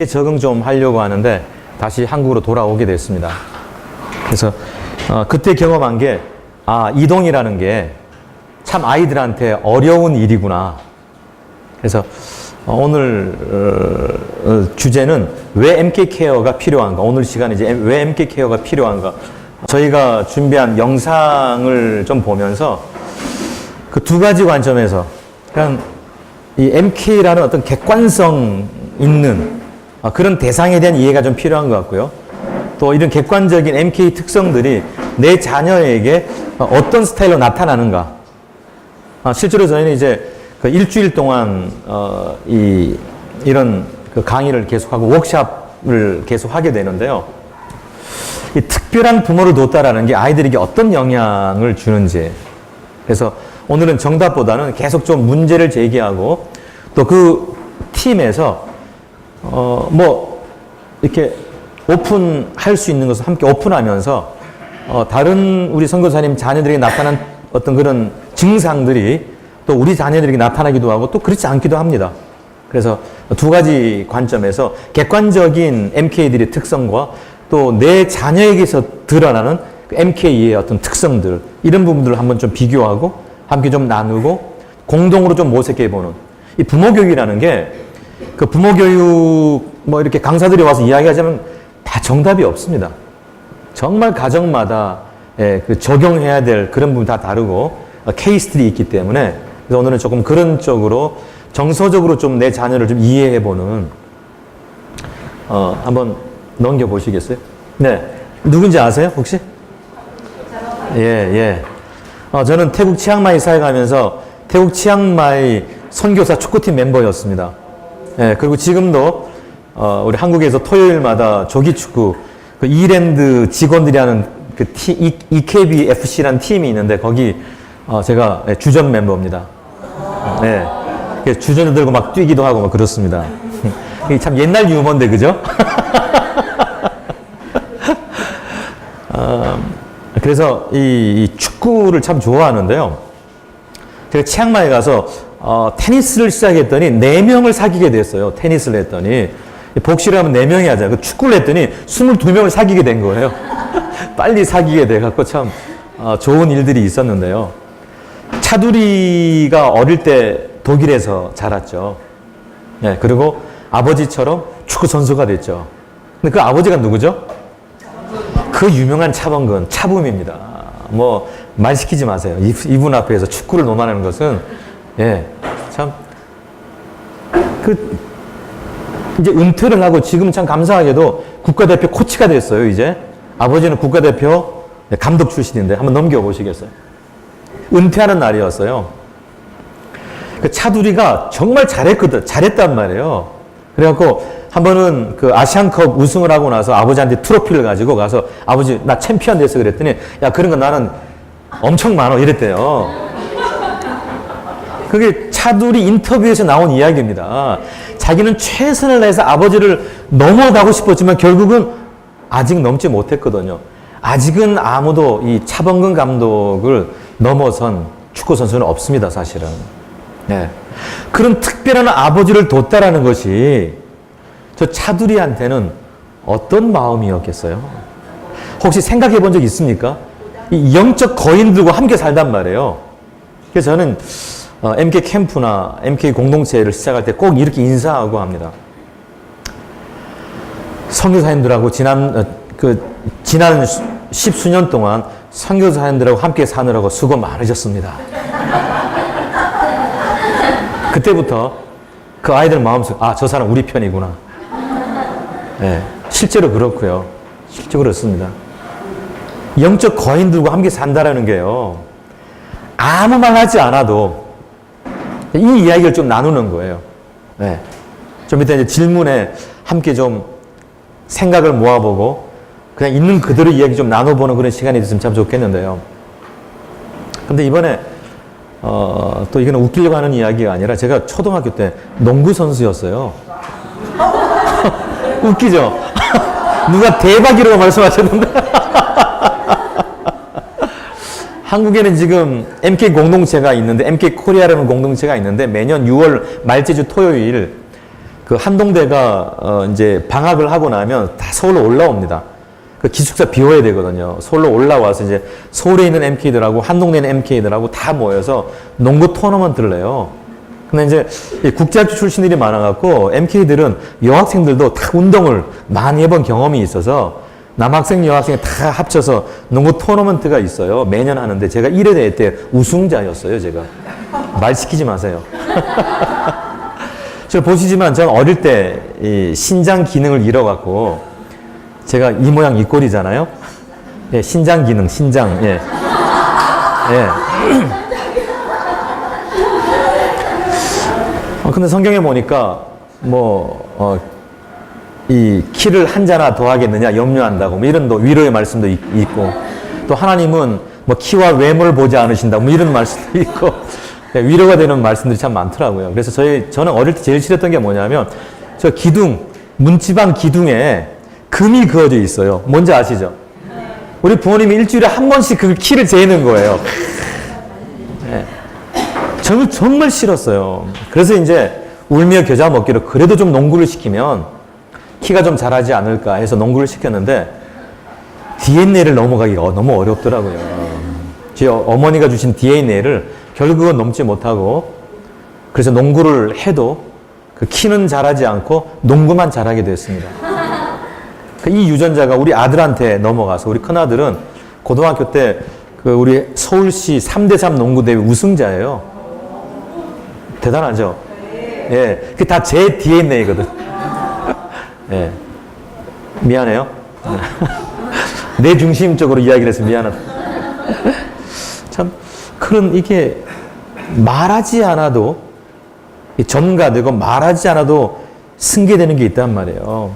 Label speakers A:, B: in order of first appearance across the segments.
A: 적응 좀 하려고 하는데 다시 한국으로 돌아오게 됐습니다. 그래서 그때 경험한 게 이동이라는 게 참 아이들한테 어려운 일이구나. 그래서 오늘 주제는 왜 MK 케어가 필요한가? 오늘 시간에 이제 왜 MK 케어가 필요한가? 저희가 준비한 영상을 좀 보면서 그 두 가지 관점에서 그냥 이 MK라는 어떤 객관성 있는 그런 대상에 대한 이해가 좀 필요한 것 같고요. 또 이런 객관적인 MK 특성들이 내 자녀에게 어떤 스타일로 나타나는가? 실제로 저희는 이제 그 일주일 동안 이런 그 강의를 계속하고 워크숍을 계속하게 되는데요. 이 특별한 부모를 뒀다라는 게 아이들에게 어떤 영향을 주는지. 그래서 오늘은 정답보다는 계속 좀 문제를 제기하고 또 그 팀에서 이렇게 오픈할 수 있는 것을 함께 오픈하면서 다른 우리 선교사님 자녀들에게 나타난 어떤 그런 증상들이 또 우리 자녀들에게 나타나기도 하고 또 그렇지 않기도 합니다. 그래서 두 가지 관점에서 객관적인 MK들의 특성과 또 내 자녀에게서 드러나는 MK의 어떤 특성들, 이런 부분들을 한번 좀 비교하고 함께 좀 나누고 공동으로 좀 모색해보는 이 부모교육이라는 게 그 부모교육 이렇게 강사들이 와서 이야기하자면 다 정답이 없습니다. 정말 가정마다 그 적용해야 될 그런 부분 다 다르고 케이스들이 있기 때문에 그래서 오늘은 조금 그런 쪽으로 정서적으로 좀 내 자녀를 좀 이해해보는 한번 넘겨보시겠어요? 네. 누군지 아세요? 혹시? 예. 저는 태국 치앙마이 살아가면서 태국 치앙마이 선교사 축구팀 멤버였습니다. 예, 그리고 지금도 우리 한국에서 토요일마다 조기축구 그 이랜드 직원들이 하는 그 EKB FC라는 팀이 있는데 거기 제가 주전 멤버입니다. 네. 주전을 들고 막 뛰기도 하고 막 그렇습니다. 참 옛날 유머인데, 그죠? 그래서 이 축구를 참 좋아하는데요. 제가 치앙마이 가서 테니스를 시작했더니 4명을 사귀게 됐어요. 테니스를 했더니. 복식을 하면 4명이 하잖아요. 축구를 했더니 22명을 사귀게 된 거예요. 빨리 사귀게 돼갖고 참 좋은 일들이 있었는데요. 차두리가 어릴 때 독일에서 자랐죠. 네, 그리고 아버지처럼 축구 선수가 됐죠. 근데 그 아버지가 누구죠? 그 유명한 차범근, 차붐입니다. 말 시키지 마세요. 이분 앞에서 축구를 논하는 것은, 이제 은퇴를 하고 지금 참 감사하게도 국가대표 코치가 됐어요, 이제. 아버지는 국가대표 감독 출신인데 한번 넘겨보시겠어요? 은퇴하는 날이었어요. 그 차두리가 정말 잘했단 말이에요. 그래갖고 한 번은 그 아시안컵 우승을 하고 나서 아버지한테 트로피를 가지고 가서 아버지 나 챔피언 됐어 그랬더니 야 그런 거 나는 엄청 많아 이랬대요. 그게 차두리 인터뷰에서 나온 이야기입니다. 자기는 최선을 다해서 아버지를 넘어가고 싶었지만 결국은 아직 넘지 못했거든요. 아직은 아무도 이 차범근 감독을 넘어선 축구 선수는 없습니다, 사실은. 네. 그런 특별한 아버지를 뒀다라는 것이 저 차두리한테는 어떤 마음이었겠어요? 혹시 생각해 본 적 있습니까? 이 영적 거인들과 함께 살단 말이에요. 그래서 저는 MK 캠프나 MK 공동체를 시작할 때 꼭 이렇게 인사하고 합니다. 선교사님들하고 지난 10수년 동안 선교사님들하고 함께 사느라고 수고 많으셨습니다. 그때부터 그 아이들 마음속 저 사람 우리 편이구나. 네, 실제로 그렇고요. 실제로 그렇습니다. 영적 거인들과 함께 산다라는 게요. 아무 말 하지 않아도 이 이야기를 좀 나누는 거예요. 네. 좀 이따 이제 질문에 함께 좀 생각을 모아보고 그냥 있는 그대로 이야기 좀 나눠보는 그런 시간이 있으면 참 좋겠는데요. 근데 이번에 또 이거는 웃기려고 하는 이야기가 아니라 제가 초등학교 때 농구 선수였어요. 웃기죠? 누가 대박이라고 말씀하셨는데 한국에는 지금 MK 공동체가 있는데 MK 코리아라는 공동체가 있는데 매년 6월 말제주 토요일 그 한동대가 이제 방학을 하고 나면 다 서울로 올라옵니다. 그 기숙사 비워야 되거든요. 서울로 올라와서 이제 서울에 있는 MK들하고 한동대에 있는 MK들하고 다 모여서 농구 토너먼트를 해요. 근데 이제 국제학교 출신들이 많아갖고 MK들은 여학생들도 다 운동을 많이 해본 경험이 있어서 남학생, 여학생 다 합쳐서 농구 토너먼트가 있어요. 매년 하는데 제가 1회 대회 때 우승자였어요, 제가. 말 시키지 마세요. 저 보시지만 저는 어릴 때 이 신장 기능을 잃어갖고 제가 이 모양 이 꼴이잖아요. 예, 신장 기능, 신장, 예. 예. 근데 성경에 보니까 이 키를 한 자나 더 하겠느냐 염려한다고 뭐 이런 또 위로의 말씀도 있고 또 하나님은 뭐 키와 외모를 보지 않으신다 뭐 이런 말씀도 있고 위로가 되는 말씀들이 참 많더라고요. 그래서 저는 어릴 때 제일 싫었던 게 뭐냐면 저 기둥 문지방 기둥에 금이 그어져 있어요. 뭔지 아시죠? 우리 부모님이 일주일에 한 번씩 그 키를 재는 거예요. 네. 저는 정말 싫었어요. 그래서 이제 울며 겨자 먹기로 그래도 좀 농구를 시키면 키가 좀 자라지 않을까 해서 농구를 시켰는데 DNA를 넘어가기가 너무 어렵더라고요. 제 어머니가 주신 DNA를 결국은 넘지 못하고 그래서 농구를 해도 그 키는 자라지 않고 농구만 잘하게 됐습니다. 이 유전자가 우리 아들한테 넘어가서 우리 큰아들은 고등학교 때 그 우리 서울시 3대3 농구대회 우승자예요. 대단하죠? 예. 그게 다 제 DNA거든. 예. 미안해요. 내 중심적으로 이야기를 해서 미안하다. 참, 그런 이게 말하지 않아도 전가되고 말하지 않아도 승계되는 게 있단 말이에요.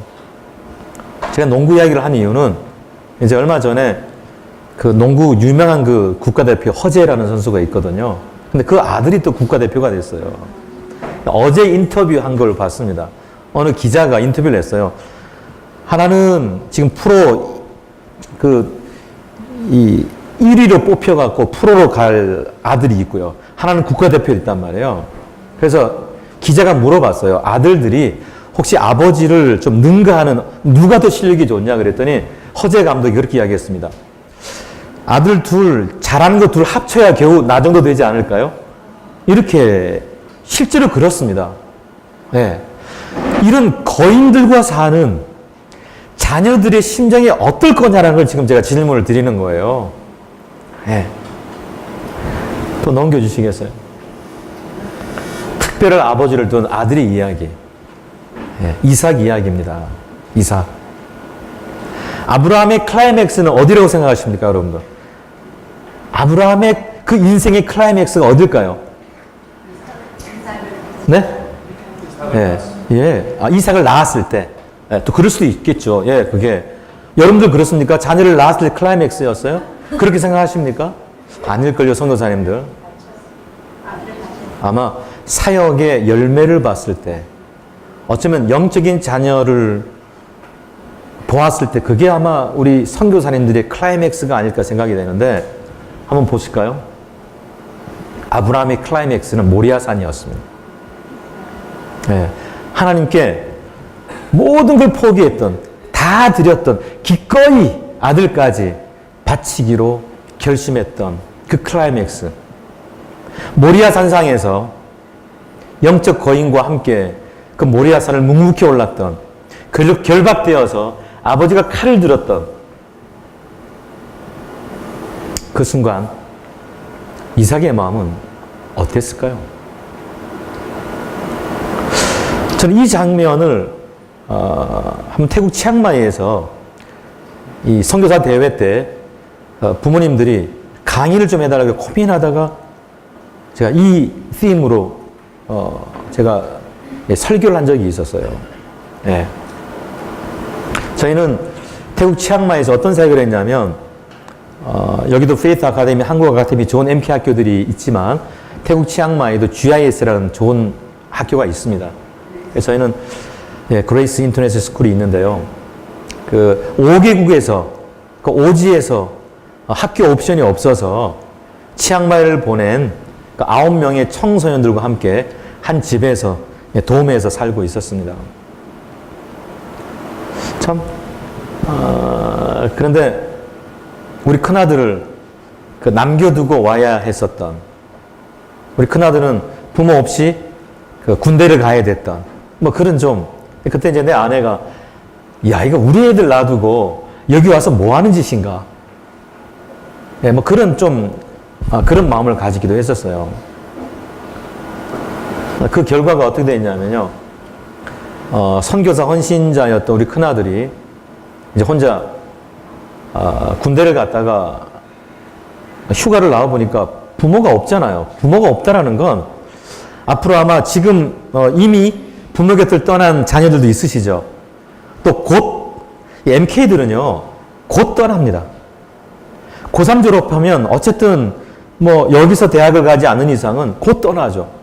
A: 제가 농구 이야기를 한 이유는 이제 얼마 전에 그 농구 유명한 그 국가대표 허재라는 선수가 있거든요. 근데 그 아들이 또 국가대표가 됐어요. 어제 인터뷰한 걸 봤습니다. 어느 기자가 인터뷰를 했어요. 하나는 지금 프로 이 1위로 뽑혀갖고 프로로 갈 아들이 있고요. 하나는 국가대표에 있단 말이에요. 그래서 기자가 물어봤어요. 아들들이 혹시 아버지를 좀 능가하는 누가 더 실력이 좋냐 그랬더니 허재 감독이 그렇게 이야기했습니다. 아들 둘 잘하는 거 둘 합쳐야 겨우 나 정도 되지 않을까요? 이렇게 실제로 그렇습니다. 네. 이런 거인들과 사는 자녀들의 심정이 어떨 거냐라는 걸 지금 제가 질문을 드리는 거예요. 네. 또 넘겨주시겠어요? 특별한 아버지를 둔 아들의 이야기. 네. 이삭 이야기입니다. 이삭. 아브라함의 클라이맥스는 어디라고 생각하십니까, 여러분들? 아브라함의 그 인생의 클라이맥스가 어딜까요? 네? 예. 예. 아, 이삭을 낳았을 때. 예, 또 그럴 수도 있겠죠. 예, 그게. 여러분들 그렇습니까? 자녀를 낳았을 때 클라이맥스였어요? 그렇게 생각하십니까? 아닐걸요, 선교사님들. 아마 사역의 열매를 봤을 때, 어쩌면 영적인 자녀를 보았을 때 그게 아마 우리 선교사님들의 클라이맥스가 아닐까 생각이 되는데 한번 보실까요? 아브라함의 클라이맥스는 모리아산이었습니다. 네. 하나님께 모든 걸 포기했던, 다 드렸던, 기꺼이 아들까지 바치기로 결심했던 그 클라이맥스. 모리아산상에서 영적 거인과 함께 그 모리아산을 묵묵히 올랐던, 결박되어서 아버지가 칼을 들었던 그 순간 이삭의 마음은 어땠을까요? 저는 이 장면을 한번 태국 치앙마이에서 이 선교사 대회 때 부모님들이 강의를 좀 해달라고 고민하다가 제가 이 팀으로 제가 설교를 한 적이 있었어요. 네. 저희는 태국 치앙마이에서 어떤 사역을 했냐면 여기도 페이스 아카데미, 한국 아카데미 좋은 MK 학교들이 있지만 태국 치앙마이도 GIS라는 좋은 학교가 있습니다. 그래서 저희는 그레이스 인터넷 스쿨이 있는데요. 그 5개국에서 그 오지에서 학교 옵션이 없어서 치앙마이를 보낸 그 9명의 청소년들과 함께 한 집에서 도움에서 살고 있었습니다. 참, 그런데 우리 큰아들을 남겨두고 와야 했었던, 우리 큰아들은 부모 없이 군대를 가야 됐던, 뭐 그런 좀, 그때 이제 내 아내가, 야, 이거 우리 애들 놔두고 여기 와서 뭐 하는 짓인가? 예, 뭐 그런 좀, 그런 마음을 가지기도 했었어요. 그 결과가 어떻게 됐냐면요. 선교사 헌신자였던 우리 큰아들이 이제 혼자 군대를 갔다가 휴가를 나와보니까 부모가 없잖아요. 부모가 없다라는 건 앞으로 아마 지금 이미 부모 곁을 떠난 자녀들도 있으시죠. 또 곧 MK들은요. 곧 떠납니다. 고3 졸업하면 어쨌든 뭐 여기서 대학을 가지 않는 이상은 곧 떠나죠.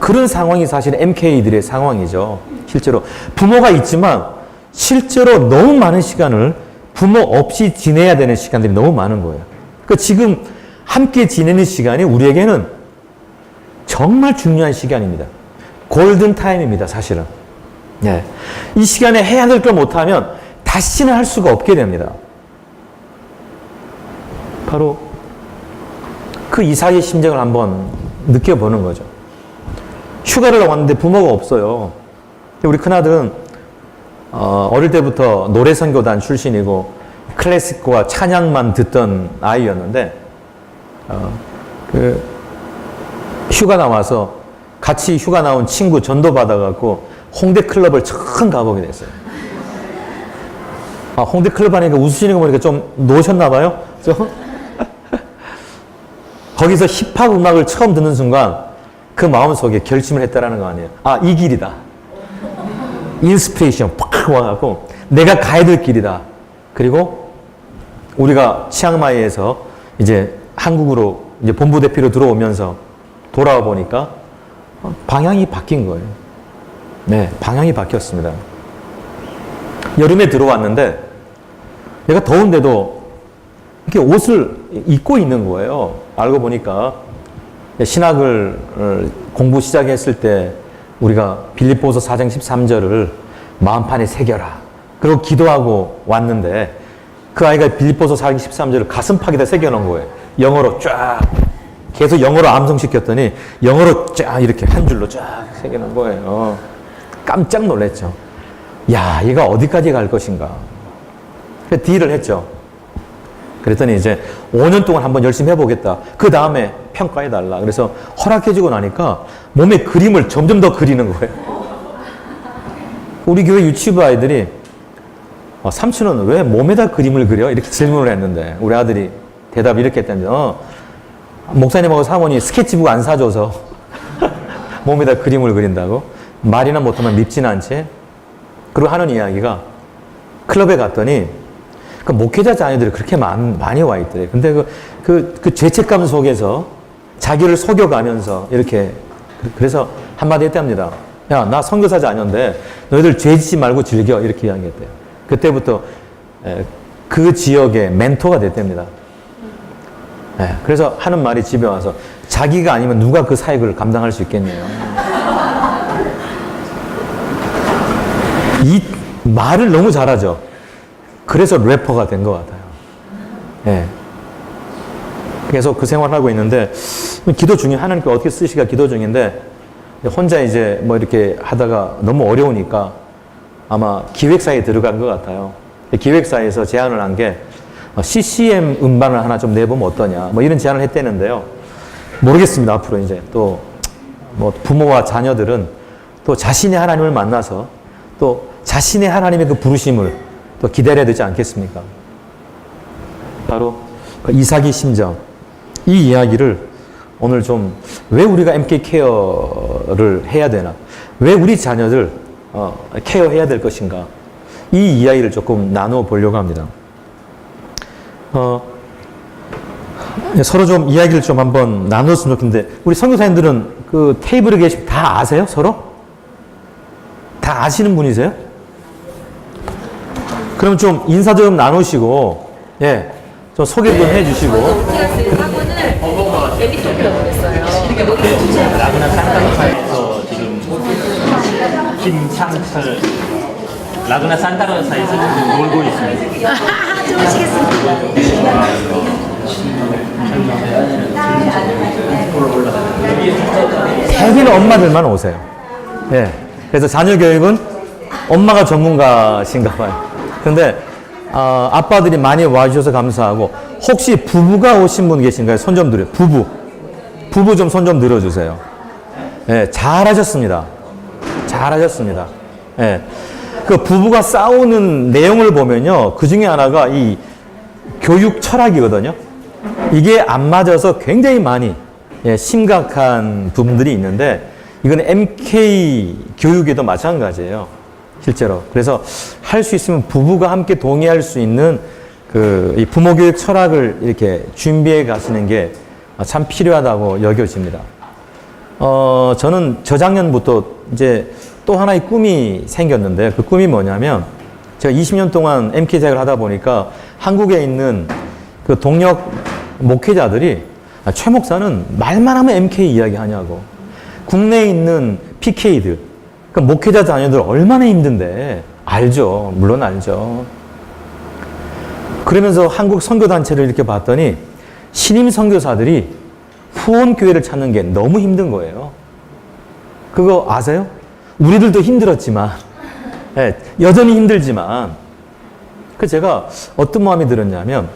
A: 그런 상황이 사실 MK들의 상황이죠. 실제로 부모가 있지만 실제로 너무 많은 시간을 부모 없이 지내야 되는 시간들이 너무 많은 거예요. 그러니까 지금 함께 지내는 시간이 우리에게는 정말 중요한 시간입니다. 골든 타임입니다, 사실은. 예. 이 시간에 해야 될 걸 못하면 다시는 할 수가 없게 됩니다. 바로 그 이삭의 심정을 한번 느껴보는 거죠. 휴가를 왔는데 부모가 없어요. 우리 큰아들은 어릴 때부터 노래선교단 출신이고 클래식과 찬양만 듣던 아이였는데 휴가 나와서 같이 휴가 나온 친구 전도 받아갖고 홍대 클럽을 처음 가보게 됐어요. 홍대 클럽 하니까 웃으시는 거 보니까 좀 노셨나 봐요. 거기서 힙합 음악을 처음 듣는 순간 그 마음속에 결심을 했다라는 거 아니에요. 이 길이다. 인스피레이션 팍 와갖고 내가 가야 될 길이다. 그리고 우리가 치앙마이에서 이제 한국으로 이제 본부 대표로 들어오면서 돌아와 보니까 방향이 바뀐 거예요. 네, 방향이 바뀌었습니다. 여름에 들어왔는데 얘가 더운데도 이렇게 옷을 입고 있는 거예요. 알고 보니까 신학을 공부 시작했을 때 우리가 빌립보서 4장 13절을 마음판에 새겨라. 그리고 기도하고 왔는데 그 아이가 빌립보서 4장 13절을 가슴팍에다 새겨놓은 거예요. 영어로 쫙. 계속 영어로 암송시켰더니 영어로 쫙 이렇게 한 줄로 쫙 새겨놓은 거예요. 깜짝 놀랐죠. 야, 얘가 어디까지 갈 것인가. 그래서 딜을 했죠. 그랬더니 이제 5년 동안 한번 열심히 해보겠다. 그 다음에 평가해달라. 그래서 허락해주고 나니까 몸에 그림을 점점 더 그리는 거예요. 우리 교회 유치부 아이들이 삼촌은 왜 몸에다 그림을 그려? 이렇게 질문을 했는데 우리 아들이 대답 이렇게 했다는데 목사님하고 사모님 스케치북 안 사줘서 몸에다 그림을 그린다고? 말이나 못하면 밉지는 않지? 그리고 하는 이야기가 클럽에 갔더니 그 목회자 자녀들이 그렇게 많이 와 있더래요. 근데 그 죄책감 속에서 자기를 속여가면서 이렇게 그래서 한마디 했답니다. 야, 나 선교사 자녀인데 너희들 죄 짓지 말고 즐겨. 이렇게 이야기했대요. 그때부터 그 지역의 멘토가 됐답니다. 그래서 하는 말이 집에 와서 자기가 아니면 누가 그 사역을 감당할 수 있겠네요. 이 말을 너무 잘하죠. 그래서 래퍼가 된 것 같아요. 예. 계속 그 생활을 하고 있는데, 기도 중에, 하나님께 어떻게 쓰시가 기도 중인데, 혼자 이제 뭐 이렇게 하다가 너무 어려우니까 아마 기획사에 들어간 것 같아요. 기획사에서 제안을 한 게, CCM 음반을 하나 좀 내보면 어떠냐, 뭐 이런 제안을 했대는데요. 모르겠습니다. 앞으로 이제 또, 뭐 부모와 자녀들은 또 자신의 하나님을 만나서 또 자신의 하나님의 그 부르심을 또 기다려야 되지 않겠습니까? 바로 이삭의 심정. 이 이야기를 오늘 좀 왜 우리가 MK 케어를 해야 되나? 왜 우리 자녀들 케어해야 될 것인가? 이 이야기를 조금 나누어 보려고 합니다. 서로 좀 이야기를 좀 한번 나눴으면 좋겠는데 우리 선교사님들은 그 테이블에 계시면 다 아세요? 서로? 다 아시는 분이세요? 그럼 좀 인사 좀 나누시고, 예, 좀 소개 좀 해주시고.
B: 학원을 에디토피아로 했어요.
C: 라그나 산타니카에서 지금
B: 김창철 라그나 산타로사에서 놀고 있습니다.
C: 좋으시겠습니다.
A: 대부분 엄마들만 오세요. 예. 그래서 자녀 교육은 엄마가 전문가신가 봐요. 근데 아빠들이 많이 와주셔서 감사하고, 혹시 부부가 오신 분 계신가요? 손 좀 들어요. 부부 좀 손 좀 들어주세요. 예, 잘하셨습니다. 잘하셨습니다. 예. 그 부부가 싸우는 내용을 보면요, 그 중에 하나가 이 교육 철학이거든요. 이게 안 맞아서 굉장히 많이 심각한 부분들이 있는데, 이건 MK 교육에도 마찬가지예요. 실제로. 그래서 할 수 있으면 부부가 함께 동의할 수 있는 이 부모 교육 철학을 이렇게 준비해 가시는 게 참 필요하다고 여겨집니다. 저는 저작년부터 이제 또 하나의 꿈이 생겼는데, 그 꿈이 뭐냐면, 제가 20년 동안 MK 사역을 하다 보니까 한국에 있는 그 동력 목회자들이 최 목사는 말만 하면 MK 이야기 하냐고. 국내에 있는 PK들, 그 목회자 자녀들 얼마나 힘든데 알죠. 물론 알죠. 그러면서 한국 선교단체를 이렇게 봤더니 신임 선교사들이 후원교회를 찾는 게 너무 힘든 거예요. 그거 아세요? 우리들도 힘들었지만, 네, 여전히 힘들지만, 그 제가 어떤 마음이 들었냐면,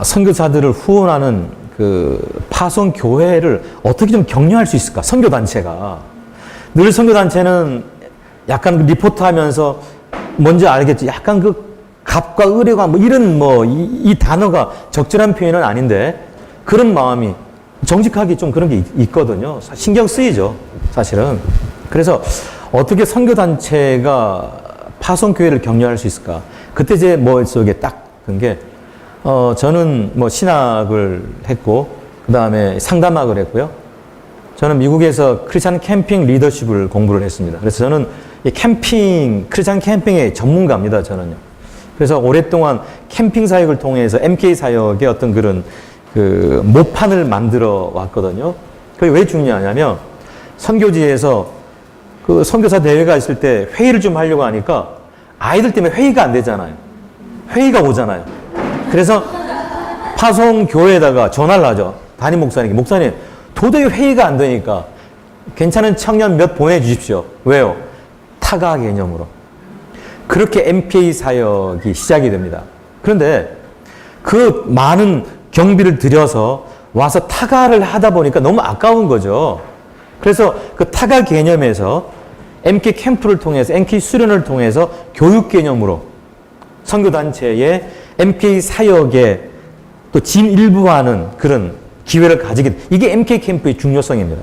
A: 선교사들을 후원하는 그 파송 교회를 어떻게 좀 격려할 수 있을까? 선교단체가. 늘 선교단체는 약간 리포트 하면서 뭔지 알겠지. 약간 그 갑과 의뢰가 뭐 이런 이 단어가 적절한 표현은 아닌데, 그런 마음이 정직하게 좀 그런 게 있거든요. 신경 쓰이죠, 사실은. 그래서 어떻게 선교단체가 파송교회를 격려할 수 있을까? 그때 제 머릿속에 딱 든 게, 저는 신학을 했고, 그 다음에 상담학을 했고요. 저는 미국에서 크리스찬 캠핑 리더십을 공부를 했습니다. 그래서 저는 크리스찬 캠핑의 전문가입니다, 저는요. 그래서 오랫동안 캠핑 사역을 통해서 MK 사역의 어떤 그런 그 모판을 만들어 왔거든요. 그게 왜 중요하냐면, 선교지에서 그 선교사 대회가 있을 때 회의를 좀 하려고 하니까 아이들 때문에 회의가 안 되잖아요. 회의가 오잖아요. 그래서 파송교회에다가 전화를 하죠. 담임 목사님께. 목사님, 도저히 회의가 안 되니까 괜찮은 청년 몇 보내주십시오. 왜요? 타가 개념으로. 그렇게 MK 사역이 시작이 됩니다. 그런데 그 많은 경비를 들여서 와서 타가를 하다 보니까 너무 아까운 거죠. 그래서 그 타가 개념에서 MK 캠프를 통해서, MK 수련을 통해서 교육 개념으로 선교단체의 MK 사역에 또 진일부하는 그런 기회를 가지게, 이게 MK 캠프의 중요성입니다.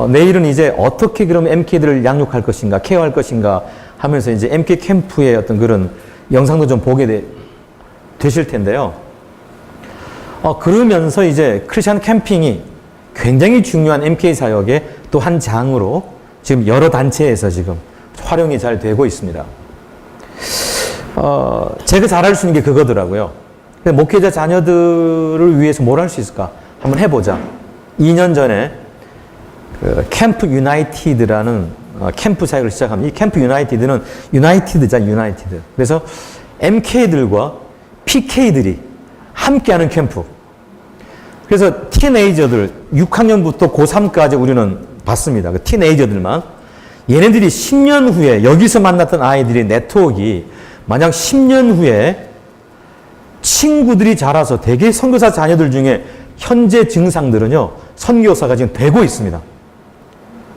A: 내일은 이제 어떻게 그럼 MK들을 양육할 것인가, 케어할 것인가 하면서 이제 MK 캠프의 어떤 그런 영상도 좀 보게 되실 텐데요. 그러면서 이제 크리스찬 캠핑이 굉장히 중요한 MK 사역의 또 한 장으로 지금 여러 단체에서 지금 활용이 잘 되고 있습니다. 제가 잘할 수 있는 게 그거더라고요. 목회자 자녀들을 위해서 뭘 할 수 있을까? 한번 해보자. 2년 전에 그 캠프 유나이티드라는 캠프 사역을 시작합니다. 이 캠프 유나이티드는 유나이티드잖아요, 유나이티드. 그래서 MK들과 PK들이 함께하는 캠프. 그래서 티네이저들, 6학년부터 고3까지 우리는 봤습니다. 그 티네이저들만. 얘네들이 10년 후에 여기서 만났던 아이들의 네트워크가 만약 10년 후에 친구들이 자라서 대개 선교사 자녀들 중에 현재 증상들은요, 선교사가 지금 되고 있습니다.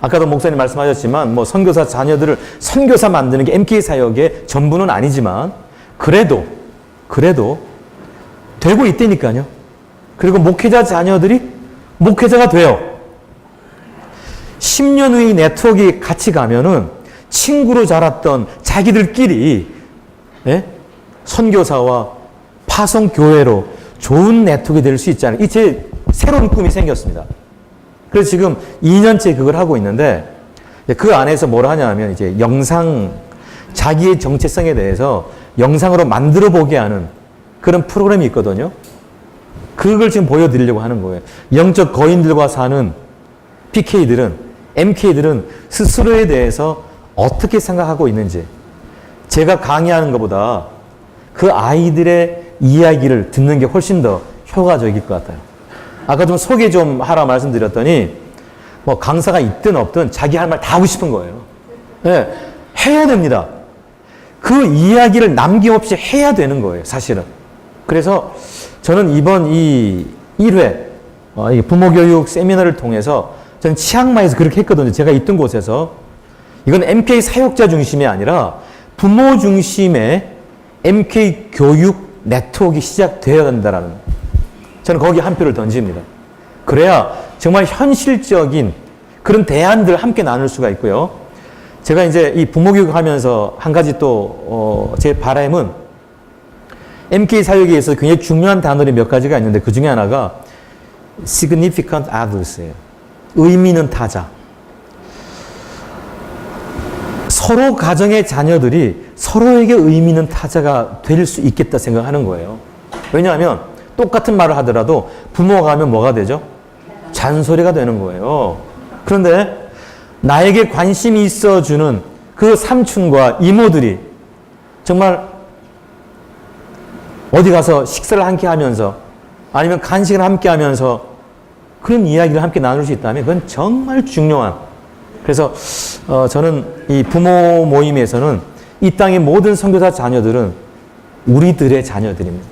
A: 아까도 목사님 말씀하셨지만, 선교사 자녀들을 선교사 만드는 게 MK 사역의 전부는 아니지만, 그래도 되고 있다니까요. 그리고 목회자 자녀들이 목회자가 돼요. 10년 후의 네트워크가 같이 가면은 친구로 자랐던 자기들끼리 선교사와 파송교회로 좋은 네트워크가 될 수 있잖아요. 이 제 새로운 꿈이 생겼습니다. 그래서 지금 2년째 그걸 하고 있는데, 그 안에서 뭘 하냐 하면 이제 영상, 자기의 정체성에 대해서 영상으로 만들어 보게 하는 그런 프로그램이 있거든요. 그걸 지금 보여드리려고 하는 거예요. 영적 거인들과 사는 PK들은 MK들은 스스로에 대해서 어떻게 생각하고 있는지 제가 강의하는 것보다 그 아이들의 이야기를 듣는 게 훨씬 더 효과적일 것 같아요. 아까 좀 소개 좀 하라 말씀드렸더니 뭐 강사가 있든 없든 자기 할 말 다 하고 싶은 거예요. 네, 해야 됩니다. 그 이야기를 남김없이 해야 되는 거예요, 사실은. 그래서 저는 이번 이 1회 이 부모교육 세미나를 통해서 저는 치앙마이에서 그렇게 했거든요. 제가 있던 곳에서. 이건 MK 사역자 중심이 아니라 부모 중심의 MK 교육 네트워크가 시작되어야 된다라는, 저는 거기에 한 표를 던집니다. 그래야 정말 현실적인 그런 대안들을 함께 나눌 수가 있고요. 제가 이제 이 부모교육 하면서 한 가지 또 제 바람은 MK 사역에 있어서 굉장히 중요한 단어들이 몇 가지가 있는데 그 중에 하나가 significant others예요. 의미 있는 타자. 서로 가정의 자녀들이 서로에게 의미 있는 타자가 될 수 있겠다 생각하는 거예요. 왜냐하면 똑같은 말을 하더라도 부모가 하면 뭐가 되죠? 잔소리가 되는 거예요. 그런데 나에게 관심이 있어주는 그 삼촌과 이모들이 정말 어디 가서 식사를 함께 하면서 아니면 간식을 함께 하면서 그런 이야기를 함께 나눌 수 있다면 그건 정말 중요한, 그래서 저는 이 부모 모임에서는 이 땅의 모든 선교사 자녀들은 우리들의 자녀들입니다.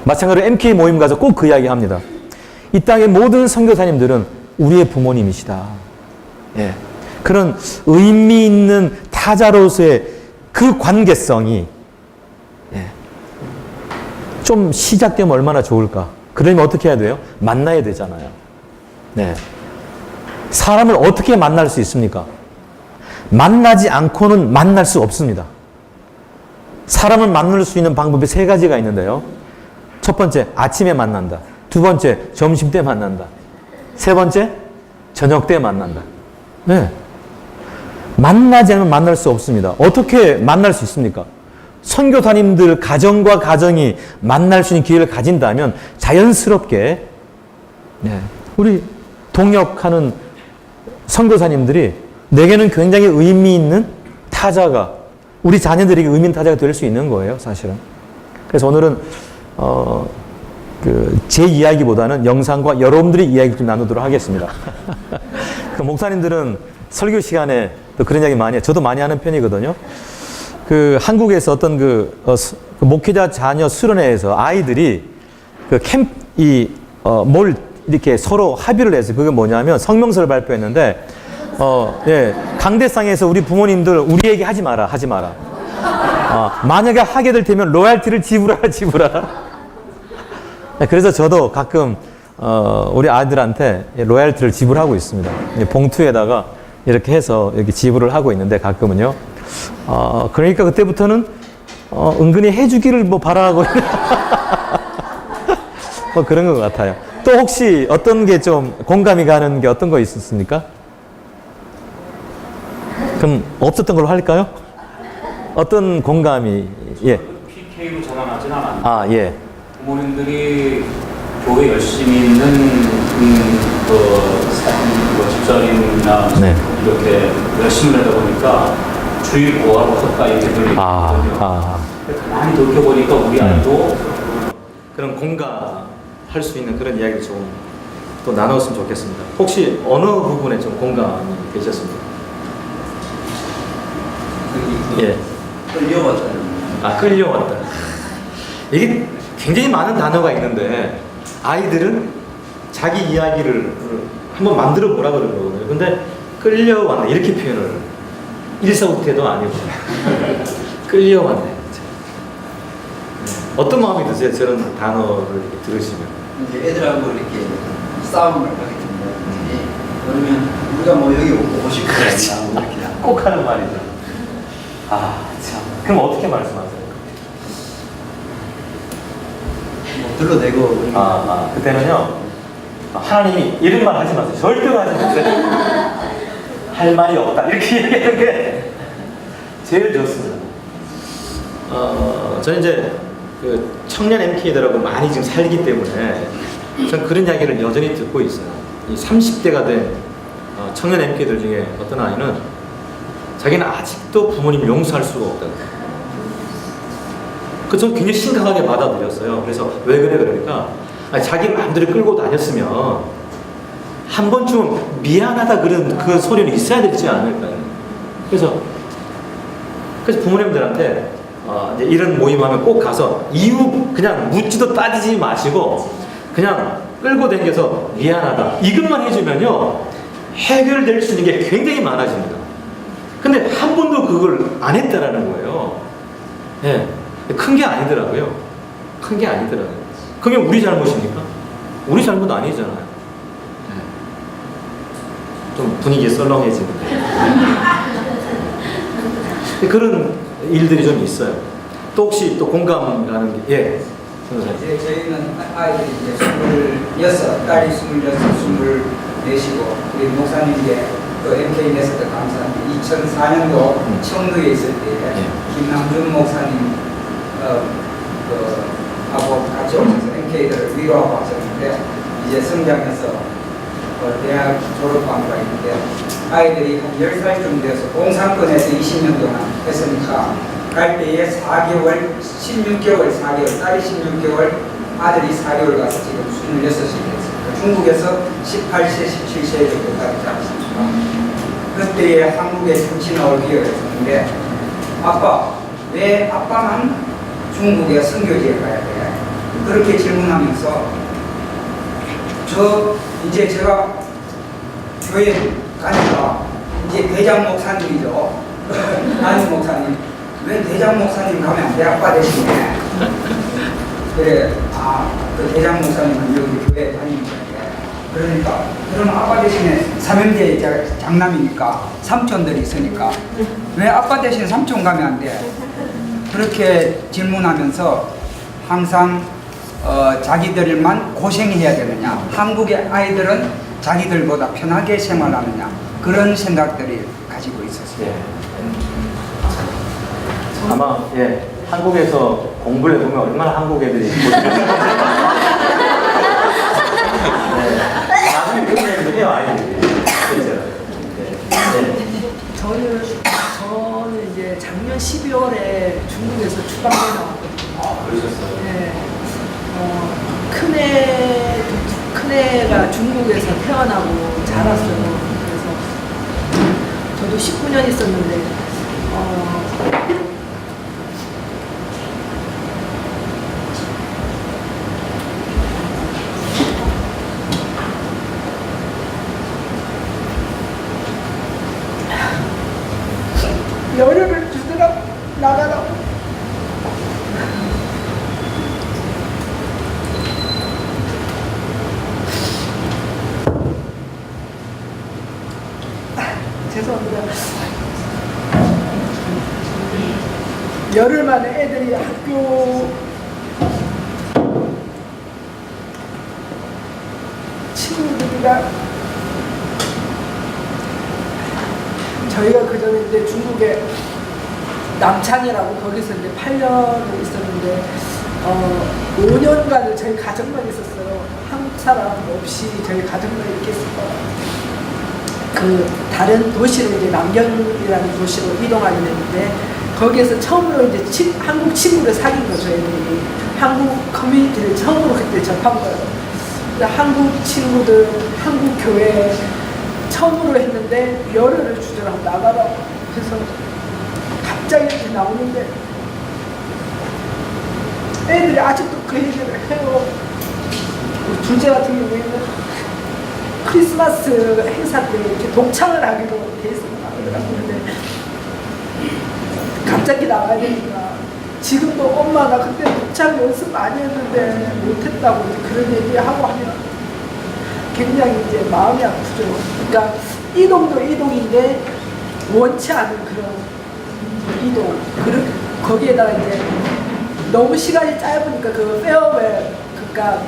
A: 마찬가지로 MK 모임 가서 꼭 그 이야기 합니다. 이 땅의 모든 선교사님들은 우리의 부모님이시다. 예. 그런 의미 있는 타자로서의 그 관계성이 좀 시작되면 얼마나 좋을까. 그러면 어떻게 해야 돼요? 만나야 되잖아요. 네. 사람을 어떻게 만날 수 있습니까? 만나지 않고는 만날 수 없습니다. 사람을 만날 수 있는 방법이 세 가지가 있는데요. 첫 번째, 아침에 만난다. 두 번째, 점심 때 만난다. 세 번째, 저녁 때 만난다. 네. 만나지 않으면 만날 수 없습니다. 어떻게 만날 수 있습니까? 선교사님들 가정과 가정이 만날 수 있는 기회를 가진다면 자연스럽게 우리 동역하는 선교사님들이 내게는 굉장히 의미 있는 타자가, 우리 자녀들에게 의미 있는 타자가 될 수 있는 거예요, 사실은. 그래서 오늘은 제 이야기보다는 영상과 여러분들의 이야기 좀 나누도록 하겠습니다. 그 목사님들은 설교 시간에 또 그런 이야기 많이 해요. 저도 많이 하는 편이거든요. 그 한국에서 어떤 그 목회자 자녀 수련회에서 아이들이 그 뭘 이렇게 서로 합의를 해서 그게 뭐냐면 성명서를 발표했는데 강대상에서 우리 부모님들 우리에게 하지 마라. 만약에 하게 될 테면 로얄티를 지불하라. 그래서 저도 가끔 우리 아이들한테 로얄티를 지불하고 있습니다. 봉투에다가 이렇게 해서 여기 지불을 하고 있는데 가끔은요. 그러니까 그때부터는 은근히 해주기를 뭐 바라고 뭐 그런 것 같아요. 또 혹시 어떤 게 좀 공감이 가는 게 어떤 거 있었습니까? 그럼 없었던 걸로 할까요? 어떤 공감이? 예.
B: PK로 전환하진 않았는데.
A: 아, 예.
B: 부모님들이 교회 열심히 있는 집사님이나
A: 네.
B: 이렇게 열심히 하다 보니까 주일 고하고 섰다 이렇게 들리거든요. 많이 돌켜보니까 우리 아이도
A: 그런 공감할 수 있는 그런 이야기를 좀 또 나눴으면 좋겠습니다. 혹시 어느 부분에 좀 공감이 되셨습니까? 예.
C: 끌려왔잖아요.
A: 아, 끌려왔다. 이게 굉장히 많은 단어가 있는데 아이들은 자기 이야기를 한번 만들어 보라 그런 거거든요. 근데 끌려왔네 이렇게 표현을, 일사후퇴도 아니고 끌려왔네. 어떤 마음이 드세요? 저런 단어를 이렇게 들으시면?
C: 이제 애들하고 이렇게 싸움을 하게 됩니다. 그러면 우리가 뭐 여기 오고 싶고 이렇게
A: 꼭 하는 말이죠. 아, 참. 그럼 어떻게 말씀하세요?
C: 뭐 들러대고
A: 그때는요, 하나님이 이런 말 하지 마세요. 절대로 하지 마세요. 할 말이 없다. 이렇게 얘기하는 게 제일 좋습니다. 저는 이제 그 청년 MK들하고 많이 지금 살기 때문에 저는 그런 이야기를 여전히 듣고 있어요. 이 30대가 된 청년 MK들 중에 어떤 아이는 자기는 아직도 부모님을 용서할 수가 없다고. 그 전 굉장히 심각하게 받아들였어요. 그래서 왜 그래 그러니까 아니, 자기 마음대로 끌고 다녔으면 한 번쯤은 미안하다 그런 그 소리는 있어야 되지 않을까요? 그래서 부모님들한테 이제 이런 모임하면 꼭 가서 이유 그냥 묻지도 따지지 마시고 그냥 끌고 다녀서 미안하다 이것만 해주면요 해결될 수 있는 게 굉장히 많아집니다. 근데 한 번도 그걸 안 했다라는 거예요. 예, 큰 게 아니더라고요. 큰 게 아니더라고요. 그게 우리 잘못입니까? 우리 잘못 아니잖아요. 예. 좀 분위기 썰렁해지는데 그런 일들이 좀 있어요. 또 혹시 또 공감 가는 게 예.
C: 이제 저희는 아이들이 이제 26, 딸이 26, 24이고 우리 목사님 이제 또 MK 메서드 감사합니다. 2004년도 청도에 있을 때 김남준 목사님 하고 같이 오셔서 MK들을 위로하고 하셨는데 이제 성장해서 대학 졸업반가 있는데 아이들이 한 10살쯤 되어서 공산권에서 20년 동안 했으니까 갈 때에 4개월, 16개월, 4개월, 딸이 16개월, 아들이 4개월 가서 지금 26이 됐습니다. 중국에서 18세, 17세 정도까지 잡았습니다. 그때에 한국에 잠시 나올 기회가 있었는데 아빠, 왜 아빠만 중국에 선교지에 가야 돼? 그렇게 질문하면서 이제 제가 교회 가니까 이제 대장 목사님이죠. 아니 목사님, 왜 대장 목사님 가면 안 돼? 아빠 대신에. 그래, 그 대장 목사님은 여기 교회 다니는 거야. 그러니까, 그럼 아빠 대신에 삼형제 장남이니까 삼촌들이 있으니까 왜 아빠 대신 삼촌 가면 안 돼? 그렇게 질문하면서 항상 자기들만 고생해야 되느냐, 한국의 아이들은 자기들보다 편하게 생활하느냐, 그런 생각들이 가지고 있었어요.
A: 예. 아마 예 한국에서 공부를 해보면 얼마나 한국 애들이 나중에 그런 얘기를 해요 아이들이. 그렇죠.
D: 저는 이제 작년 12월에 중국에서 추방을 나왔거든요.
A: 그러셨어요?
D: 네. 큰애가 중국에서 태어나고 자랐어요. 그래서 저도 19년 있었는데 열흘을 주더라고 나가라고. 죄송합니다. 열흘 만에 애들이 학교 친구들이랑 저희가 그전에 이제 중국에 남창이라고 거기서 이제 8년을 있었는데 5년간을 저희 가족만 있었어요. 한국 사람 없이 저희 가족만 이렇게 있었어요. 그 다른 도시로 이제 남경이라는 도시로 이동하게 됐는데 거기에서 처음으로 이제 한국 친구를 사귄 거죠. 애들이 한국 커뮤니티를 처음으로 그때 접한 거예요. 한국 친구들, 한국 교회 처음으로 했는데 열흘을 주더라고 나가라고. 그래서 갑자기 이렇게 나오는데 애들이 아직도 그 얘기를 해요. 둘째 같은 경우에는 크리스마스 행사 때 이렇게 독창을 하기로 돼 있습니다. 근데 갑자기 나가야 되니까 지금도 엄마 나 그때 독창 연습 많이 했는데 못했다고 그런 얘기하고 하면 굉장히 이제 마음이 아프죠. 그러니까 이동도 이동인데 원치 않은 그런 이동. 거기에다가 이제 너무 시간이 짧으니까 그 페어웰, 그러니까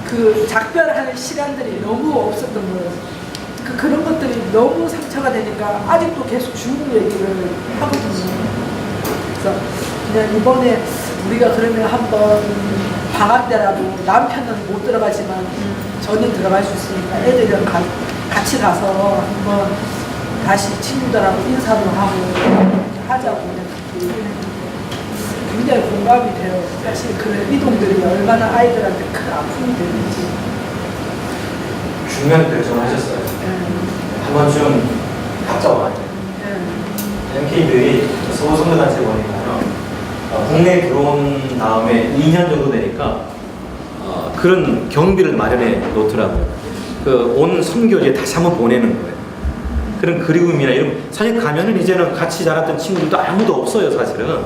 D: 그 작별하는 시간들이 너무 없었던 거예요. 그런 것들이 너무 상처가 되니까 아직도 계속 중국 얘기를 하거든요. 그래서 그냥 이번에 우리가 그러면 한번 방학 때라도 남편은 못 들어가지만 저는 들어갈 수 있으니까 애들이랑 같이 가서 한번 다시 친구들하고 인사도 하고 하자고 얘기했는데 굉장히 공감이 돼요. 사실 그 이동들이 얼마나 아이들한테 큰 아픔이 되는지.
A: 중요한 결정을 하셨어요. 한 번쯤 각자 와요. MK들이 서울 선교단체 보니까요, 국내에 들어온 다음에 2년 정도 되니까 그런 경비를 마련해 놓더라고요. 그 온 선교지에 다시 한번 보내는 거예요. 그런 그리움이나 이런, 사실 가면은 이제는 같이 자랐던 친구들도 아무도 없어요, 사실은.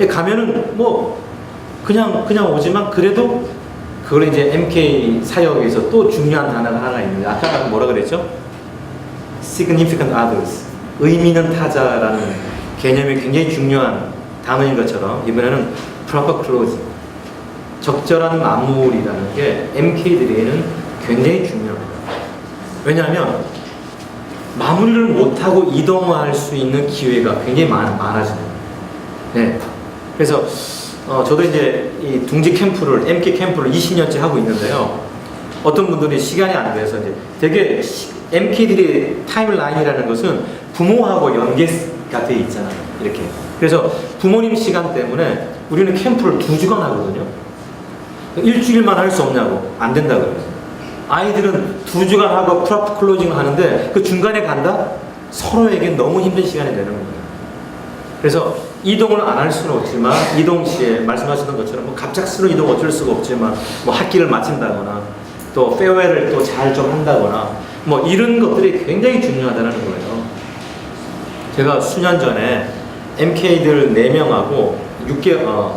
A: 가면은 뭐 그냥 오지만 그래도 그걸 이제 MK 사역에서 또 중요한 단어가 하나가 있는데, 아까 뭐라 그랬죠? Significant others, 의미 있는 타자라는 개념이 굉장히 중요한 단어인 것처럼 이번에는 proper closing, 적절한 마무리라는 게 MK들에게는 굉장히 중요합니다. 왜냐하면 마무리를 못하고 이동할 수 있는 기회가 굉장히 많아집니다. 네. 그래서 저도 이제 이 둥지 캠프를, MK 캠프를 20년째 하고 있는데요. 어떤 분들이 시간이 안 돼서 이제 되게 MK들의 타임라인이라는 것은 부모하고 연계가 돼 있잖아요. 이렇게. 그래서 부모님 시간 때문에 우리는 캠프를 2주간 하거든요. 일주일만 할 수 없냐고. 안 된다고 그래요. 아이들은 2주간 하고 프로퍼 클로징을 하는데 그 중간에 간다? 서로에게 너무 힘든 시간이 되는 거예요. 그래서 이동을 안 할 수는 없지만, 이동 시에 말씀하셨던 것처럼 뭐 갑작스러운 이동 어쩔 수가 없지만, 뭐 학기를 마친다거나 또 페어웨이를 또 잘 좀 한다거나 뭐 이런 것들이 굉장히 중요하다는 거예요. 제가 수년 전에 MK들 4명하고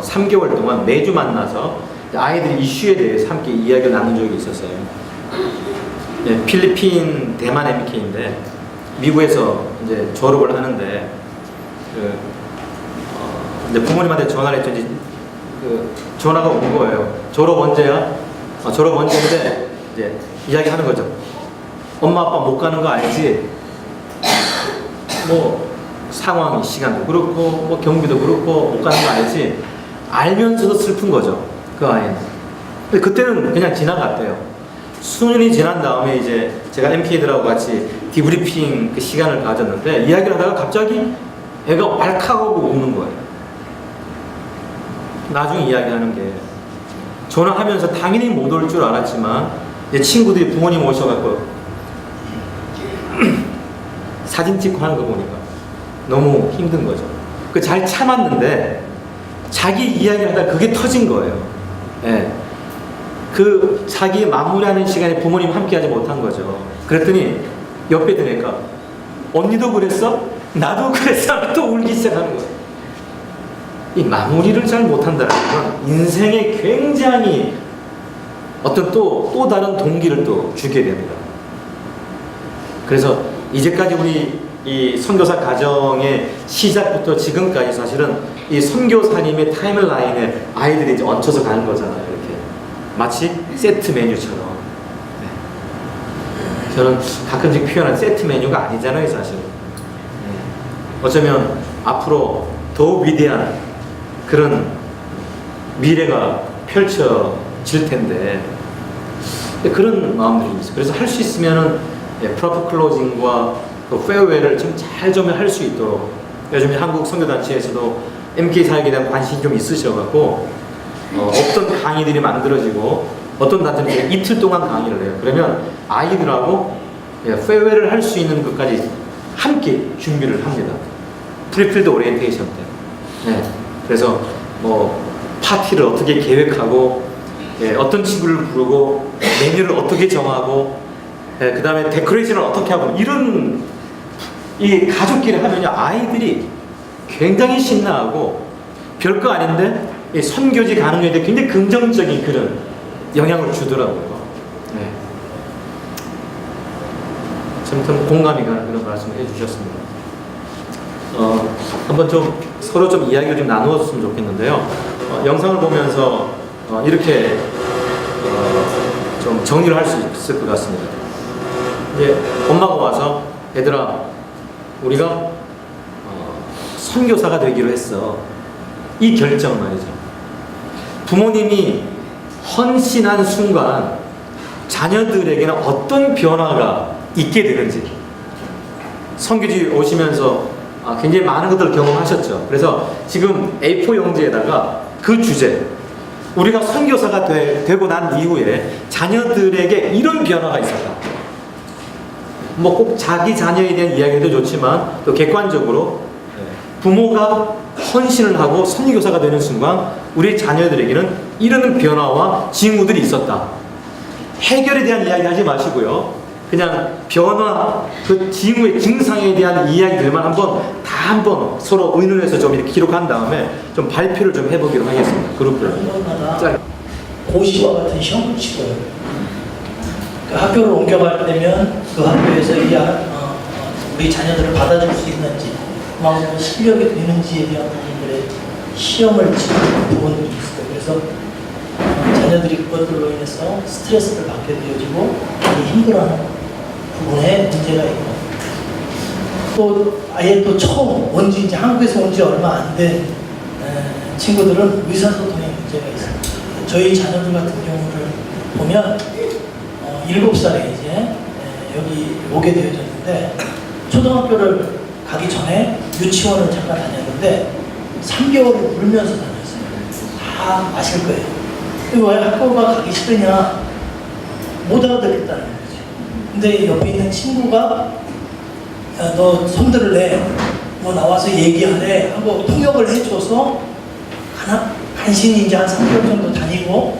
A: 3개월 동안 매주 만나서 아이들이 이슈에 대해서 함께 이야기를 나눈 적이 있었어요. 네, 필리핀 대만 MK인데 미국에서 이제 졸업을 하는데 이제 부모님한테 전화를 했더니 전화가 온 거예요. 졸업 언제야? 졸업 언제인데 이제 이야기하는 거죠. 엄마 아빠 못 가는 거 알지? 뭐 상황이 시간도 그렇고 뭐 경비도 그렇고 못 가는 거 알지? 알면서도 슬픈 거죠. 그 아이는. 근데 그때는 그냥 지나갔대요. 수년이 지난 다음에 이제 제가 MK들하고 같이 디브리핑 그 시간을 가졌는데 이야기를 하다가 갑자기 애가 왈칵하고 우는 거예요. 나중에 이야기하는 게, 전화하면서 당연히 못 올 줄 알았지만 내 친구들이 부모님 오셔갖고 사진 찍고 하는 거 보니까 너무 힘든 거죠. 그 잘 참았는데 자기 이야기를 하다가 그게 터진 거예요. 예. 그 자기 마무리하는 시간에 부모님 함께하지 못한 거죠. 그랬더니 옆에 드니까 언니도 그랬어? 나도 그랬어? 또 울기 시작하는 거예요. 이 마무리를 잘 못한다는 건 인생에 굉장히 어떤 또 다른 동기를 또 주게 됩니다. 그래서 이제까지 우리 이 선교사 가정의 시작부터 지금까지 사실은 이 선교사님의 타임라인에 아이들이 이제 얹혀서 가는 거잖아요. 이렇게 마치 세트 메뉴처럼. 네. 저는 가끔씩 표현한 세트 메뉴가 아니잖아요, 사실. 네. 어쩌면 앞으로 더 위대한 그런 미래가 펼쳐질 텐데 그런 마음들이 있어요. 그래서 할 수 있으면은 프로퍼 클로징과 그 페어웨이를 좀 잘 좀 할 수 있도록, 요즘에 한국 선교단체에서도 MK 사역에 대한 관심이 좀 있으셔갖고 어떤 강의들이 만들어지고 어떤 단체는 이틀 동안 강의를 해요. 그러면 아이들하고 페어웨이를 할 수 있는 것까지 함께 준비를 합니다. 프리필드 오리엔테이션 때. 네. 그래서 뭐 파티를 어떻게 계획하고, 어떤 친구를 부르고 메뉴를 어떻게 정하고, 그 다음에 데코레이션을 어떻게 하고, 이런 이 가족끼리 하면요 아이들이 굉장히 신나하고 별거 아닌데 이 선교지 가는 데에 굉장히 긍정적인 그런 영향을 주더라고요. 네. 참 공감이 가는 그런 말씀을 해주셨습니다. 한번 좀 서로 좀 이야기를 좀 나누었으면 좋겠는데요. 영상을 보면서 이렇게 좀 정리를 할 수 있을 것 같습니다. 이제 엄마가 와서 얘들아, 우리가 선교사가 되기로 했어. 이 결정 말이죠. 부모님이 헌신한 순간 자녀들에게는 어떤 변화가 있게 되는지. 선교지 오시면서 굉장히 많은 것들을 경험하셨죠. 그래서 지금 A4 용지에다가 그 주제, 우리가 선교사가 되고 난 이후에 자녀들에게 이런 변화가 있었다. 뭐 꼭 자기 자녀에 대한 이야기도 좋지만 또 객관적으로 부모가 헌신을 하고 선교사가 되는 순간 우리 자녀들에게는 이런 변화와 징후들이 있었다. 해결에 대한 이야기 하지 마시고요. 그냥 변화, 그 징후의 증상에 대한 이야기들만 한번 서로 의논해서 좀 이렇게 기록한 다음에 좀 발표를 좀 해보기로 하겠습니다. 그룹별로.
E: 학교마다 고시와 같은 시험을 치고요. 그 학교를 옮겨갈 때면 그 학교에서 우리 자녀들을 받아줄 수 있는지, 그만큼 실력이 되는지에 대한 부분들의 시험을 치는 부분들이 있어요. 그래서 자녀들이 그것들로 인해서 스트레스를 받게 되어지고 힘들어하는 부분에 문제가 있고, 또 아예 또 처음 온지 이제 한국에서 온 지 얼마 안 된 친구들은 의사소통에 문제가 있어요. 저희 자녀들 같은 경우를 보면 7살에 이제 여기 오게 되어졌는데, 초등학교를 가기 전에 유치원을 잠깐 다녔는데 3개월을 울면서 다녔어요. 다 아실 거예요. 왜 학교가 가기 싫으냐, 못 알아듣겠다는 거지. 근데 옆에 있는 친구가 너 손들을래, 뭐 나와서 얘기하래 하고 통역을 해줘서 간신히 이제 한 3개월 정도 다니고,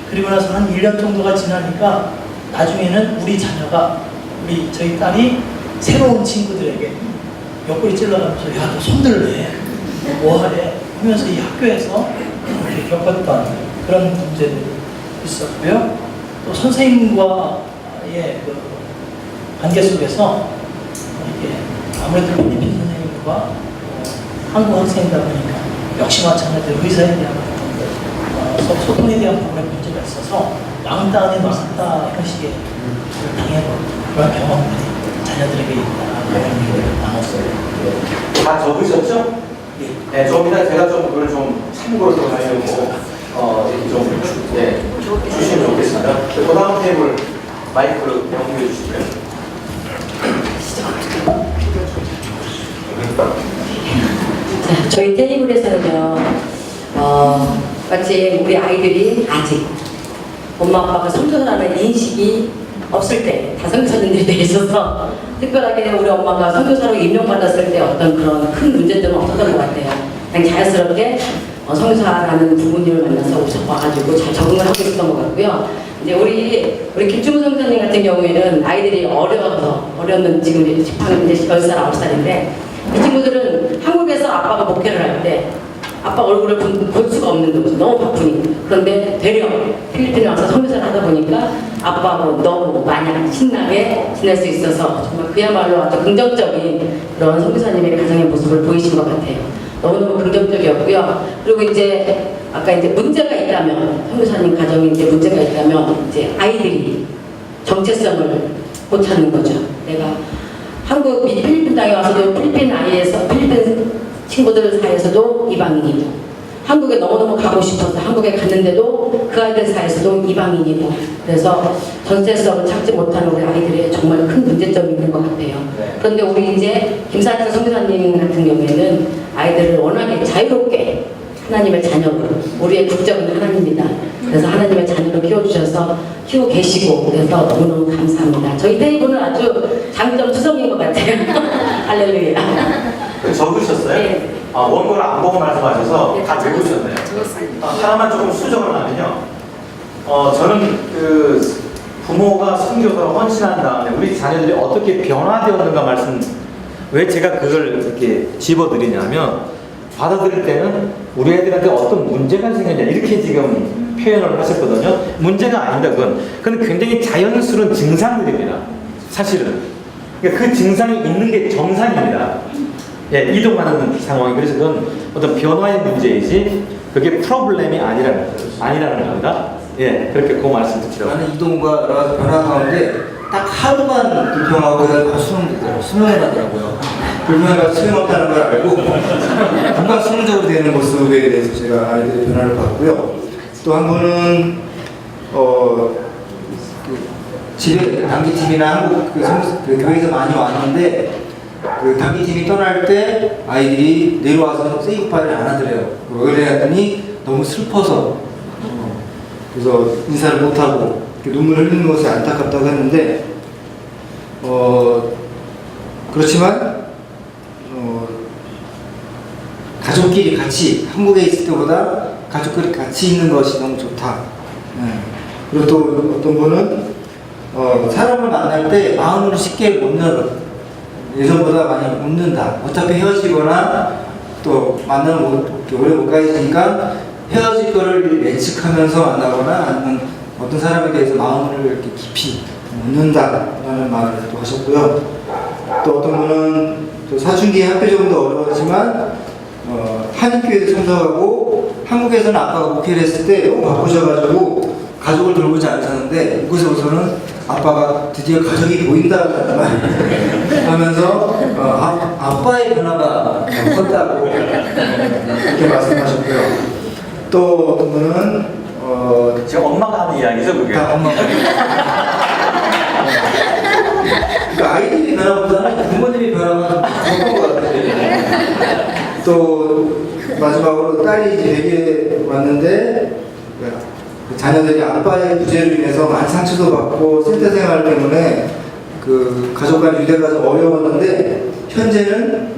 E: 그리고 나서 한 1년 정도가 지나니까 나중에는 우리 자녀가, 저희 딸이 새로운 친구들에게 옆구리 찔러가면서 야, 너 손들래, 뭐 하래 하면서 이 학교에서 이렇게 겪었던 그런 문제들이 있었고요. 또 선생님과의 그 관계 속에서 이게 아무래도 필리핀 선생님과 한국 학생이다 보니까 역시 마찬가지로 의사에 대한 부분들, 소통에 대한 부분에 문제가 있어서 왕따 아닌 왕따 형식의 당해본 그런 경험들이 자녀들에게 있다, 그런 얘기를 나눴어요.
A: 다 적으셨죠? 네, 좀 이따 제가 좀 그걸 좀 참고를 좀 하려고 이렇게 좀 주시면 좋겠습니다. 그 다음 테이블 마이크를 연결해 주시고요.
F: 자, 저희 테이블에서는요, 마치 우리 아이들이 아직 엄마 아빠가 선교사라는 인식이 없을 때, 다 선교사님들이 돼 있어서 특별하게 우리 엄마가 선교사로 임명받았을 때 어떤 그런 큰 문제점은 없었던 것 같아요. 그냥 자연스럽게 선교사라는 부모님을 만나서 와가지고 잘 적응을 하고 있었던 것 같고요. 이제 우리 김주무 선생님 같은 경우에는 아이들이 어렸는 지금 이제 10살, 9살인데 이 친구들은 한국에서 아빠가 목회를 할 때 아빠 얼굴을 볼 수가 없는 거죠. 너무 바쁘니. 그런데 되려 필리핀에 와서 선교사를 하다 보니까 아빠하고 너무 마냥 신나게 지낼 수 있어서 정말 그야말로 아주 긍정적인 그런 선교사님의 가정의 모습을 보이신 것 같아요. 너무너무 긍정적이었고요. 그리고 이제 아까 이제 문제가 있다면, 선교사님 가정에 이제 문제가 있다면 이제 아이들이 정체성을 못 찾는 거죠. 내가 필리핀 땅에 와서도 필리핀 친구들 사이에서도 이방인이고, 한국에 너무너무 가고 싶어서 한국에 갔는데도 그 아이들 사이에서도 이방인이고, 그래서 정체성을 찾지 못하는 우리 아이들의 정말 큰 문제점이 있는 것 같아요. 그런데 우리 이제 김사철 선교사님 같은 경우에는 아이들을 워낙에 자유롭게 하나님의 자녀로, 우리의 국적은 하나님입니다. 그래서 하나님의 자녀로 키워주셔서 키우고 계시고, 그래서 너무너무 감사합니다. 저희 테이블은 아주 장점 투성인 것 같아요. 할렐루야.
A: 적으셨어요?
F: 네.
A: 원고를 안 보고 말씀하셔서
F: 네,
A: 다 외우셨네요.
F: 적었습니다.
A: 하나만 조금 수정을 하면요. 저는 그 부모가 선교사로 헌신한 다음에 우리 자녀들이 어떻게 변화되었는가 왜 제가 그걸 이렇게 집어드리냐면, 받아들일 때는 우리 애들한테 어떤 문제가 생겼냐 이렇게 지금 표현을 하셨거든요. 문제가 아닙니다. 그건 굉장히 자연스러운 증상들입니다. 사실은. 그러니까 그 증상이 있는 게 정상입니다. 이동하는 상황이. 그래서 그건 어떤 변화의 문제이지 그게 프로블렘이 아니라는 겁니다. 그렇게 그 말씀 드리라고.
G: 나는 이동과 변화 가운데 딱 하루만 불평하고 바로 수능을 하더라고요. 불평하고 소용없다는 걸 알고 금방 수능적으로 되는 모습에 대해서 제가 아이들의 변화를 봤고요. 또 한 분은 집에 단기팀이나 한국 그 교회에서 많이 왔는데 그 단기팀이 떠날 때 아이들이 내려와서 세이프파이를 안 하더래요. 왜 그래 했더니 너무 슬퍼서 그래서 인사를 못하고 눈물을 흘리는 것이 안타깝다고 했는데 그렇지만 가족끼리 같이 한국에 있을 때보다 가족끼리 같이 있는 것이 너무 좋다. 그리고 또 어떤 분은 사람을 만날 때 마음으로 쉽게 못 열어. 예전보다 많이 웃는다. 어차피 헤어지거나 또 만나면 오래 못 가있으니까 헤어질 거를 예측하면서 만나거나 아니면 어떤 사람에 대해서 마음을 이렇게 깊이 묻는다라는 말을 또 하셨고요. 또 어떤 분은 또 사춘기 학교적으로 어려웠지만 한인교회에 참석하고 한국에서는 아빠가 목회를 했을 때 너무 바쁘셔가지고 가족을 돌보지 않으셨는데 이곳에 오서는 아빠가 드디어 가족이 보인다는 말 하면서 아빠의 변화가 컸다고 그렇게 말씀하셨고요. 또 어떤 분은
A: 지금 엄마가 하는 이야기죠, 그게?
G: 다 엄마가 그러니까 아이들이 변화보다는 부모님이 변화가 컸던 것 같아요. 또 마지막으로 딸이 이제 되게 왔는데 그 자녀들이 아빠의 부재로 인해서 많이 상처도 받고 센터 생활 때문에 그 가족 간 유대가 좀 어려웠는데 현재는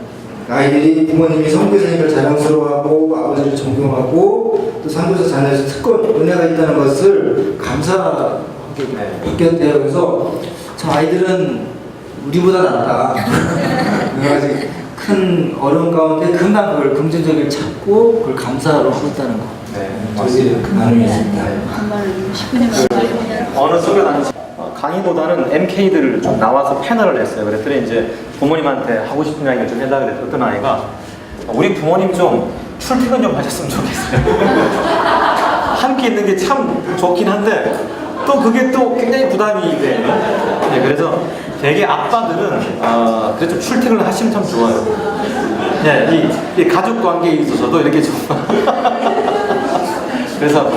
G: 아이들이 부모님이 선교사님을 자랑스러워하고 아버지를 존경하고 또 선교사 자녀에서 특권 은혜가 있다는 것을 감사하게 느꼈대요. 그래서 저 아이들은 우리보다 낫다. 여러 가지 큰 어려운 가운데 금방 그걸 긍정적으로 찾고 그걸 감사로 하고 있다는 거.
A: 네,
G: 저희들이 그 나눔이 있습니다.
A: 어느 선교단 강의보다는 MK들을 좀 나와서 패널을 했어요. 그랬더니 이제 부모님한테 하고 싶은 이야기를 좀 해달라 그랬더니 어떤 아이가 우리 부모님 좀 출퇴근 좀 하셨으면 좋겠어요. 함께 있는 게 참 좋긴 한데 또 그게 또 굉장히 부담이 돼요. 네, 그래서 되게 아빠들은 그래도 출퇴근을 하시면 참 좋아요. 네, 이 가족 관계에 있어서도 이렇게 좀 그래서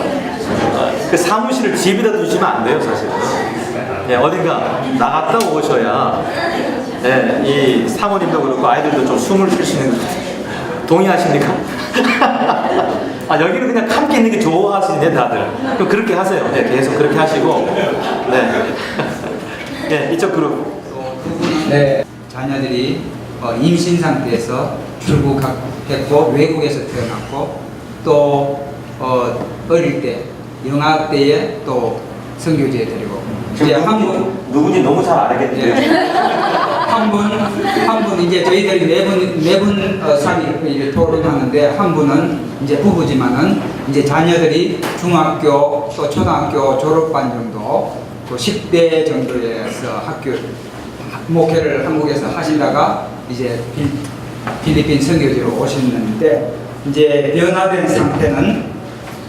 A: 그 사무실을 집에다 두시면 안 돼요, 사실은. 네, 어딘가 나갔다 오셔야 네, 이 사모님도 그렇고 아이들도 좀 숨을 쉴 수 있는 것 같아요. 동의하십니까? 여기는 그냥 함께 있는 게 좋아하시네, 다들. 그럼 그렇게 하세요. 네, 계속 그렇게 하시고. 네. 네, 이쪽 그룹.
C: 네, 자녀들이 임신 상태에서 출국했고 외국에서 태어났고 또 어릴 때 영아 때에 또 선교지에 데리고 이제 한분
A: 누군지 너무 잘 알겠는데.
C: 한 분 이제 저희들이 네분 상이 토론하는데 한 분은 이제 부부지만은 이제 자녀들이 중학교 또 초등학교 졸업반 정도 그 10대 정도에서 학교 목회를 한국에서 하시다가 이제 필리핀 선교지로 오셨는데 이제 변화된 상태는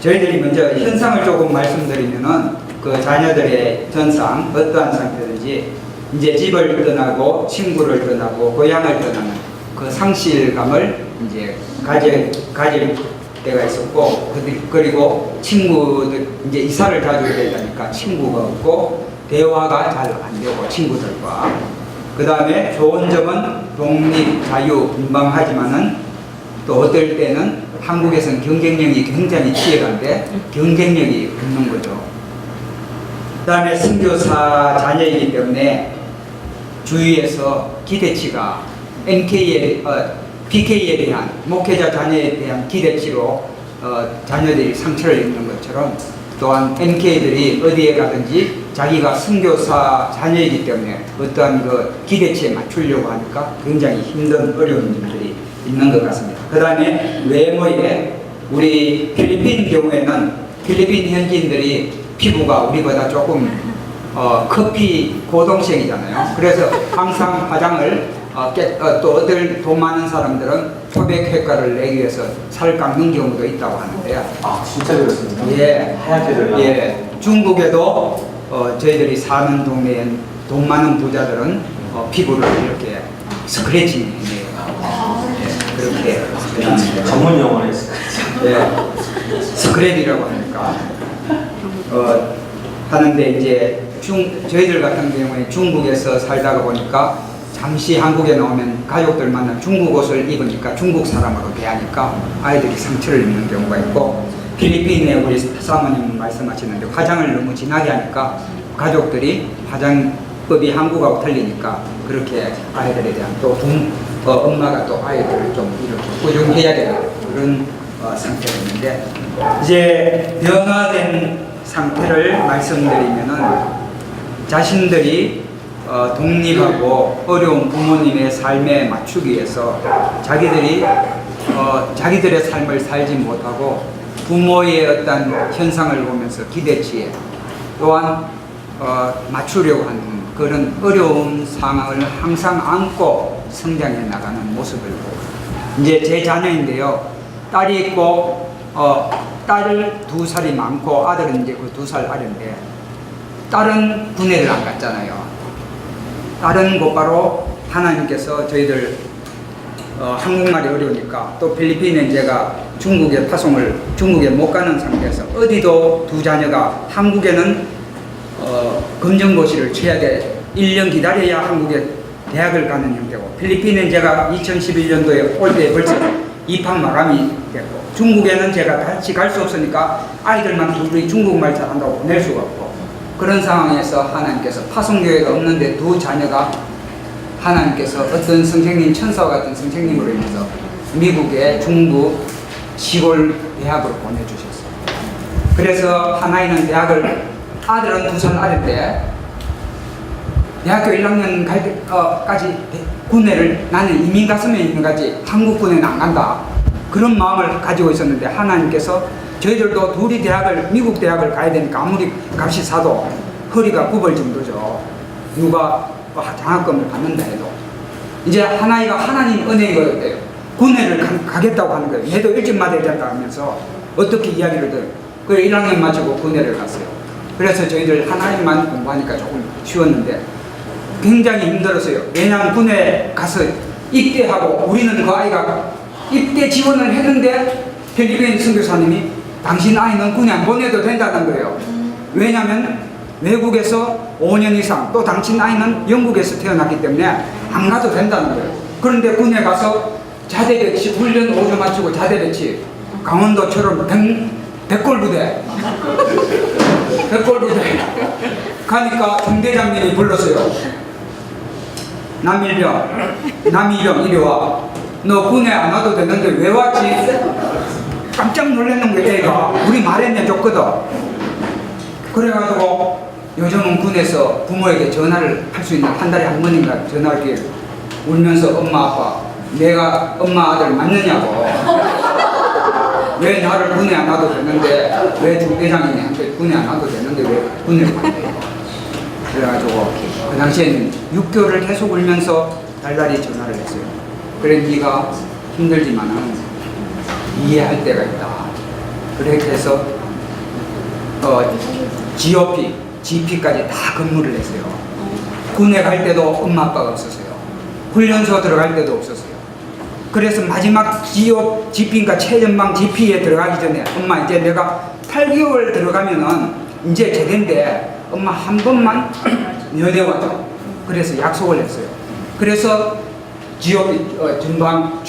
C: 저희들이 먼저 현상을 조금 말씀드리면은 그 자녀들의 전상 어떠한 상태든지 이제 집을 떠나고 친구를 떠나고 고향을 떠나는 그 상실감을 이제 가질 때가 있었고 그리고 친구들 이제 이사를 자주 되니까 친구가 없고 대화가 잘 안 되고 친구들과 그 다음에 좋은 점은 독립, 자유, 분방하지만은 또 어떨 때는 한국에서는 경쟁력이 굉장히 치열한데 경쟁력이 없는 거죠. 그 다음에 선교사 자녀이기 때문에 주위에서 기대치가 PK에 대한 목회자 자녀에 대한 기대치로 자녀들이 상처를 입는 것처럼 또한 MK들이 어디에 가든지 자기가 선교사 자녀이기 때문에 어떠한 그 기대치에 맞추려고 하니까 굉장히 힘든 어려운 점들이 있는 것 같습니다. 그 다음에 외모에 우리 필리핀 경우에는 필리핀 현지인들이 피부가 우리보다 조금 커피 고동색이잖아요. 그래서 항상 화장을 또 어들 돈 많은 사람들은 표백 효과를 내기 위해서 살을 깎는 경우도 있다고 하는데요.
A: 아, 진짜 그렇습니까?
C: 예.
A: 하얗게 되나?
C: 예. 중국에도 저희들이 사는 동네에 돈 많은 부자들은 피부를 이렇게 스크래칭 해요. 예. 그렇게
A: 전문 용어네.
C: 예. 스크랩이라고 하니까 하는데 이제 저희들 같은 경우에 중국에서 살다가 보니까 잠시 한국에 나오면 가족들 만나 중국 옷을 입으니까 중국 사람하고 대하니까 아이들이 상처를 입는 경우가 있고, 필리핀에 우리 사모님 말씀하시는데 화장을 너무 진하게 하니까 가족들이 화장법이 한국하고 틀리니까 그렇게 아이들에 대한 또 엄마가 또 아이들을 좀 이렇게 꾸준해야 되는 그런 상태가 있는데, 이제 변화된 상태를 말씀드리면은 자신들이 독립하고 어려운 부모님의 삶에 맞추기 위해서 자기들이 자기들의 삶을 살지 못하고 부모의 어떤 현상을 보면서 기대치에 또한 맞추려고 하는 그런 어려운 상황을 항상 안고 성장해 나가는 모습을 보고, 이제 제 자녀인데요, 딸이 있고 딸을 2살이 많고 아들은 이제 그 2살 아래인데, 딸은 군대를 안 갔잖아요. 딸은 곧바로 하나님께서 저희들 한국말이 어려우니까, 또 필리핀에 제가 중국에 못 가는 상태에서 어디도 두 자녀가, 한국에는 검정고시를 쳐야 돼 1년 기다려야 한국에 대학을 가는 형태고, 필리핀은 제가 2011년도에 올 때 벌써 입학 마감이 됐고, 중국에는 제가 같이 갈 수 없으니까 아이들만 둘이 중국말 잘한다고 보낼 수가 없고, 그런 상황에서 하나님께서 파송교회가 없는데 두 자녀가 하나님께서 어떤 선생님, 천사와 같은 선생님으로 인해서 미국의 중부 시골 대학으로 보내주셨어요. 그래서 하나이는 아들은 2살 아래 때 대학교 1학년 갈 때까지 군대를, 나는 이민 갔으면 이민 가지 한국 군에는 안 간다, 그런 마음을 가지고 있었는데, 하나님께서 저희들도 둘이 미국 대학을 가야 되니까 아무리 값이 사도 허리가 굽을 정도죠. 누가 장학금을 받는다 해도. 이제 하나이가 하나님 은혜거든요. 군회를 가겠다고 하는 거예요. 얘도 일찍 맞아야 된다 하면서 어떻게 이야기를 들어요. 그래서 1학년 마치고 군회를 갔어요. 그래서 저희들 하나님만 공부하니까 조금 쉬웠는데 굉장히 힘들었어요. 왜냐하면 군에 가서 입대하고, 우리는 그 아이가 입대 지원을 했는데 필리핀 선교사님이 당신 아이는 군에 안 보내도 된다는 거예요. 왜냐하면 외국에서 5년 이상, 또 당신 아이는 영국에서 태어났기 때문에 안 가도 된다는 거예요. 그런데 군에 가서 자대 배치, 훈련 5주 마치고 자대 배치, 강원도처럼 백골부대 가니까 중대장님이 불렀어요. 남이병 이리 와. 너 군에 안 와도 되는데 왜 왔지? 깜짝 놀랐는 거예요. 애가 우리 말했냐 줬거든. 그래가지고 요즘은 군에서 부모에게 전화를 할 수 있는, 한 달에 한 번인가 전화를 기회를, 울면서 엄마 아빠 내가 엄마 아들 맞느냐고, 왜 나를 군에 안 와도 되는데, 왜 중대장님한테 군에 안 와도 되는데 왜 군에 왔대요. 그래가지고 그 당시에는 6개월을 계속 울면서 달달이 전화를 했어요. 그래, 네가 힘들지만은 이해할 때가 있다. 그렇게 해서 GP까지 다 근무를 했어요. 군에 갈 때도 엄마 아빠가 없었어요. 훈련소 들어갈 때도 없었어요. 그래서 마지막 GP인가 최전방 GP에 들어가기 전에, 엄마 이제 내가 8개월 들어가면은 이제 제대인데 엄마 한 번만 면회와줘. 그래서 약속을 했어요. 그래서 최전방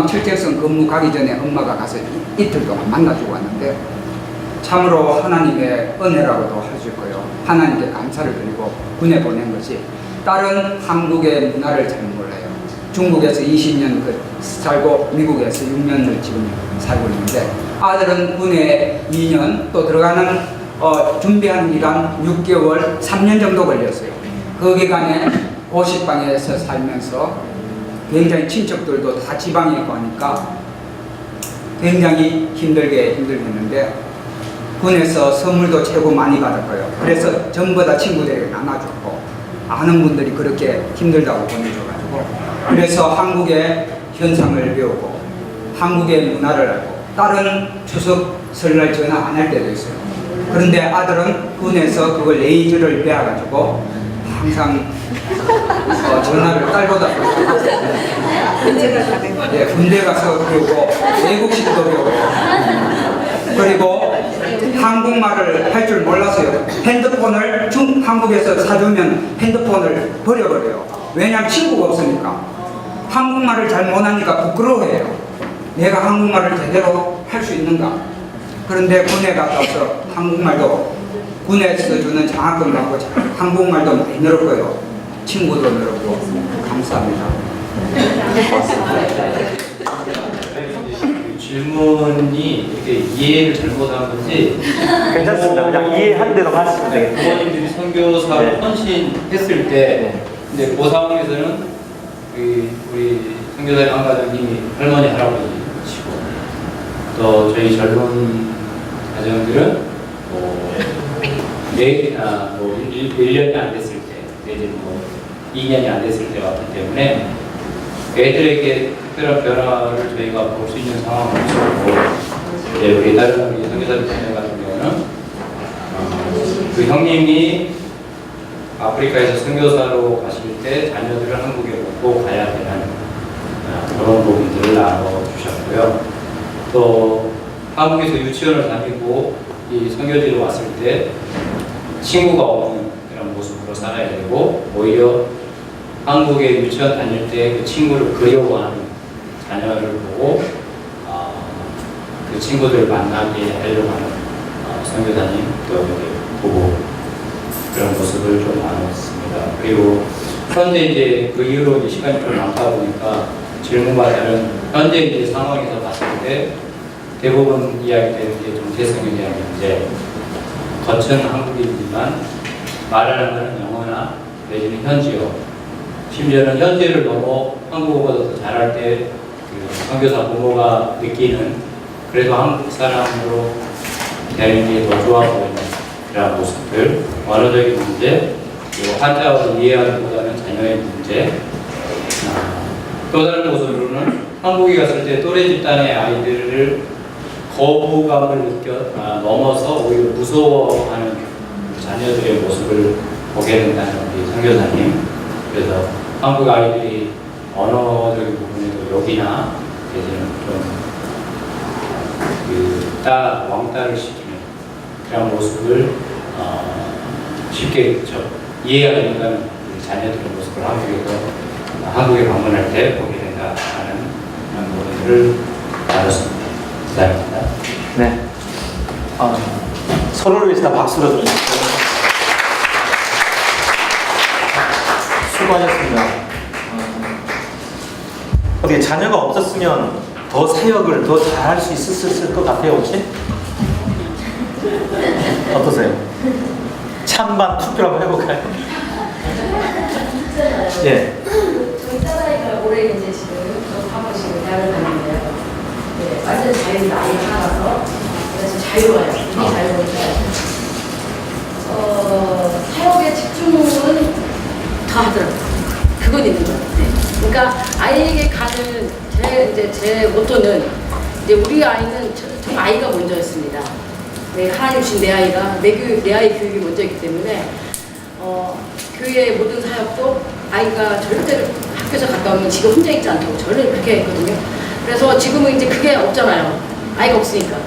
C: 철책선 근무 가기 전에 엄마가 가서 이틀 동안 만나주고 왔는데, 참으로 하나님의 은혜라고도 하실 거예요. 하나님께 감사를 드리고 군에 보낸 것이, 딸은 한국의 문화를 잘 몰라요. 중국에서 20년 살고 미국에서 6년을 지금 살고 있는데, 아들은 군에 2년, 또 들어가는 준비하는 기간 6개월, 3년 정도 걸렸어요. 그 기간에 고식방에서 살면서 굉장히 친척들도 다 지방에 있고 하니까 굉장히 힘들게 했는데, 군에서 선물도 최고 많이 받았고요. 그래서 전부 다 친구들에게 나눠줬고, 아는 분들이 그렇게 힘들다고 보내줘가지고, 그래서 한국의 현상을 배우고 한국의 문화를 알고, 딸은 추석 설날 전화 안 할 때도 있어요. 그런데 아들은 군에서 그걸 레이저를 배워가지고 항상 전화를 딸보다 군대 가서 배우고 외국식도 배우고, 그리고 한국말을 할 줄 몰랐어요. 핸드폰을 한국에서 사주면 핸드폰을 버려버려요. 왜냐하면 친구가 없으니까. 한국말을 잘 못하니까 부끄러워해요. 내가 한국말을 제대로 할 수 있는가. 그런데 군에 갔다서 한국말도 군에서 주는 장학금 받고 한국말도 많이 늘었고요. 친구도 늘었고. 감사합니다.
B: 질문이 이렇게 이해를 잘못한 건지
A: 괜찮습니다. 그냥 이해한 대로 하시면 되겠습니다.
B: 부모님들이 선교사로
A: 네.
B: 헌신했을 때 근데 그 상황에서는 우리 선교사의 안가족이 할머니 할아버지시고 또 저희 젊은 가정들은 뭐 1년이 안 됐을 때 내지 뭐 2년이 안 됐을 때 왔기 때문에 애들에게 특별한 변화를 저희가 볼 수 있는 상황은 없었고 이제 우리 다른 우리 선교사들 같은 경우는 그 형님이 아프리카에서 선교사로 가실 때 자녀들을 한국에 놓고 가야 되는 그런 부분들을 나눠주셨고요. 또 한국에서 유치원을 다니고 이 선교지로 왔을 때 친구가 없는 그런 모습으로 살아야 되고 오히려 한국에 유치원 다닐 때 그 친구를 그리워하는 자녀를 보고 그 친구들을 만나게 하려고 하는 선교사님 또 보고 그런 모습을 좀 나눴습니다. 그리고 현재 이제 그 이후로 이제 시간이 좀 많다 보니까 질문과 다른 현재 이제 상황에서 봤을 때 대부분 이야기되는 게 정체성에 대한 문제, 거친 한국인이지만 말하는 것은 영어나 내지는 현지어, 심지어는 현지를 넘어 한국어보다 더 잘할 때 그 선교사 부모가 느끼는 그래도 한국 사람으로 되는 게 더 좋아 보이는 그런 모습들, 언어적인 문제, 그리고 한자어를 이해하기보다는 자녀의 문제. 또 다른 모습으로는 한국에 갔을 때 또래 집단의 아이들을 거부감을 넘어서 오히려 무서워하는 자녀들의 모습을 보게 된다는 우리 선교사님. 그래서 한국 아이들이 언어적인 부분에도 욕이나 내지는 왕따를 시키는 그런 모습을 쉽게 이해하지 못하는 자녀들의 모습을 한국에 방문할 때 보게 된다는 그런 부분들을 나눴습니다. 감사합니다.
A: 네. 서로를 위해서 다 박수로 좀 주세요. 수고하셨습니다. 어떻게 자녀가 없었으면 더 사역을 더 잘할 수 있었을 것 같아요, 혹시? 어떠세요? 찬반 투표 한번 해볼까요? 예.
F: 저희 딸아이가 올해 이제 지금 졸업하고 대학을 다니는데요. 네, 완전 자유로 아이 하나라서 그래서 자유로워요. 이게 자유로운데 사역에 집중은 다 하더라고요. 그건 있는 것 같아요. 그러니까 아이에게 가는 제 모토는 이제 우리 아이는 정 아이가 먼저였습니다. 하나님 주신 내 아이가 내 아이 교육이 먼저이기 때문에 교회의 모든 사역도 아이가 절대로 학교에서 갔다 오면 지가 혼자 있지 않다고 저는 그렇게 했거든요. 그래서 지금은 이제 그게 없잖아요. 아이가 없으니까.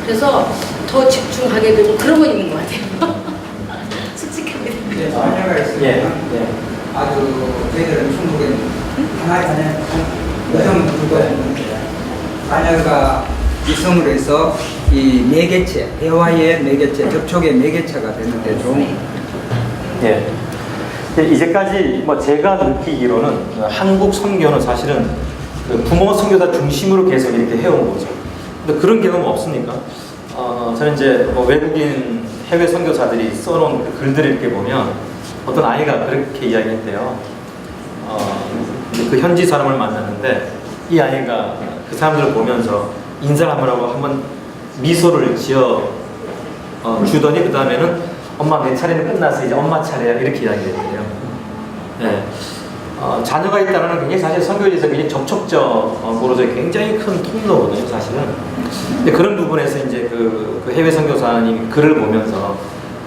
F: 그래서 더 집중하게 되고 그런 건 있는 것 같아요. 솔직합니다.
C: 이제 자녀가 있으면 아주 저희들은 충북에 하나의 여성은 불과 있는데 자녀가 이성으로 해서 이 매개체, 대화의 매개체, 접촉의 매개체가 되는데 좀
A: 예. 이제까지 제가 느끼기로는 한국 선교는 사실은 그 부모 선교사 중심으로 계속 이렇게 해온 거죠. 근데 그런 경험 없습니까? 저는 이제 외국인 해외 선교사들이 써놓은 그 글들을 이렇게 보면 어떤 아이가 그렇게 이야기했대요. 그 현지 사람을 만났는데 이 아이가 그 사람들을 보면서 인사를 하라고 한번 미소를 지어 주더니 그 다음에는 엄마 내 차례는 끝났어 이제 엄마 차례야 이렇게 이야기했대요. 네. 자녀가 있다는 건 굉장히 사실 선교지에서 굉장히 접촉적으로 굉장히 큰 통로거든요, 사실은. 근데 그런 부분에서 이제 그 해외 선교사님 글을 보면서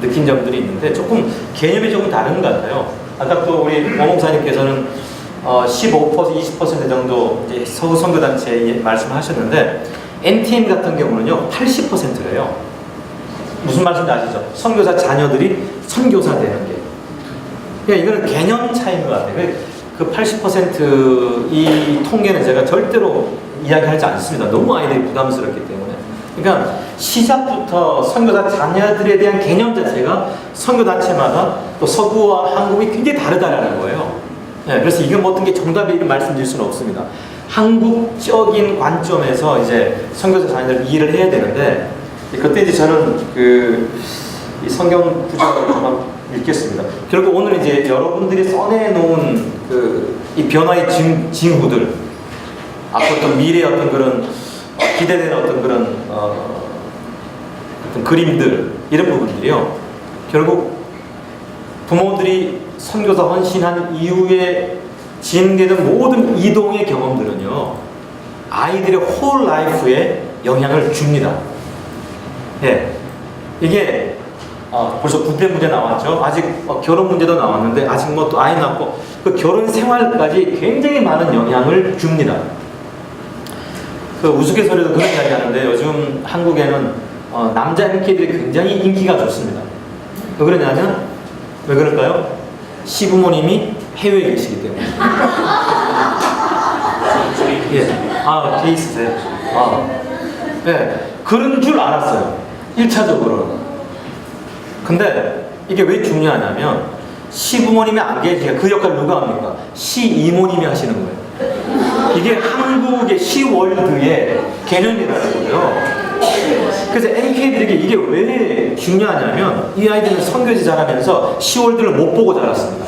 A: 느낀 점들이 있는데 조금 개념이 조금 다른 것 같아요. 아까 또 우리 오목사님께서는 15% 20% 정도 이제 서구 선교단체 말씀하셨는데 NTM 같은 경우는요 80%예요. 무슨 말씀인지 아시죠? 선교사 자녀들이 선교사 되는 게. 그러니까 이거는 개념 차이인 것 같아요. 그 80%이 통계는 제가 절대로 이야기하지 않습니다. 너무 아이들이 부담스럽기 때문에. 그러니까 시작부터 선교사 자녀들에 대한 개념 자체가 선교단체마다 또 서구와 한국이 굉장히 다르다라는 거예요. 네, 그래서 이게 뭐 어떤 게 정답이라고 말씀드릴 수는 없습니다. 한국적인 관점에서 이제 선교사 자녀들 이해를 해야 되는데, 그때 이제 저는 이 성경 구절을 좀 읽겠습니다. 결국 오늘 이제 여러분들이 써내놓은 이 변화의 징후들, 앞으로 어떤 미래의 어떤 그런 기대되는 어떤 그런 어떤 그림들, 이런 부분들이요. 결국 부모들이 선교사 헌신한 이후에 진행되는 모든 이동의 경험들은요, 아이들의 홀 라이프에 영향을 줍니다. 예. 이게 벌써 군대 문제 나왔죠. 아직 결혼 문제도 나왔는데, 아직 뭐 또 아이 낳고 그 결혼 생활까지 굉장히 많은 영향을 줍니다. 그 우스갯소리도 그런 이야기 하는데, 요즘 한국에는 남자 MK들이 굉장히 인기가 좋습니다. 왜 그러냐면, 왜 그럴까요? 시부모님이 해외에 계시기 때문에. 예. 케이스세요. 예. 그런 줄 알았어요. 1차적으로는. 근데 이게 왜 중요하냐면, 시부모님이 안 계시니까 그 역할을 누가 합니까? 시이모님이 하시는 거예요. 이게 한국의 시월드의 개념이라는 거예요. 그래서 MK들에게 이게 왜 중요하냐면, 이 아이들은 선교지 자라면서 시월드를 못 보고 자랐습니다.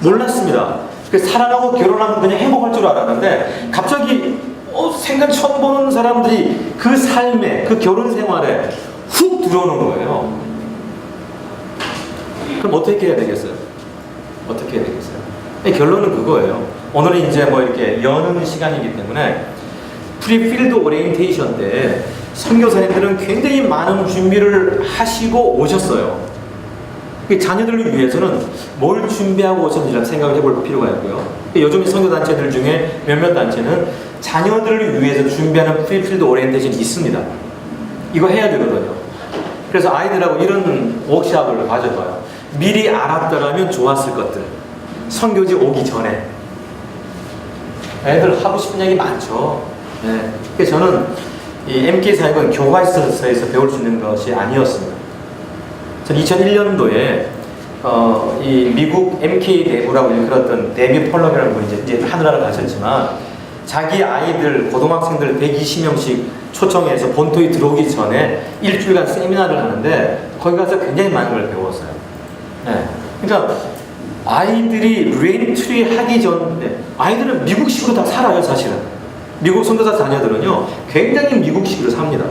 A: 몰랐습니다. 그래서 사랑하고 결혼하면 그냥 행복할 줄 알았는데, 갑자기 생전 처음 보는 사람들이 그 삶에, 그 결혼 생활에 훅 들어오는 거예요. 그럼 어떻게 해야 되겠어요? 어떻게 해야 되겠어요? 결론은 그거예요. 오늘은 이제 뭐 이렇게 여는 시간이기 때문에 프리필드 오리엔테이션 때 선교사님들은 굉장히 많은 준비를 하시고 오셨어요. 자녀들을 위해서는 뭘 준비하고 오셨는지 생각을 해볼 필요가 있고요. 요즘 선교단체들 중에 몇몇 단체는 자녀들을 위해서 준비하는 프리필드 오리엔테이션이 있습니다. 이거 해야 되거든요. 그래서 아이들하고 이런 워크숍을 가져봐요. 미리 알았더라면 좋았을 것들. 선교지 오기 전에. 애들 하고 싶은 얘기 많죠. 네. 그래서 저는 이 MK 사역은 교과서에서 배울 수 있는 것이 아니었습니다. 전 2001년도에 이 미국 MK 대부라고 일컬었던 데이비 폴럭이라는 분이 이제 하늘나라 가셨지만, 자기 아이들 고등학생들 120명씩 초청해서 본토에 들어오기 전에 일주일간 세미나를 하는데, 거기 가서 굉장히 많은 걸 배웠어요. 네. 그러니까 아이들이 리엔트리 하기 전에, 아이들은 미국식으로 다 살아요, 사실은. 미국 선교사 자녀들은요, 굉장히 미국식으로 삽니다.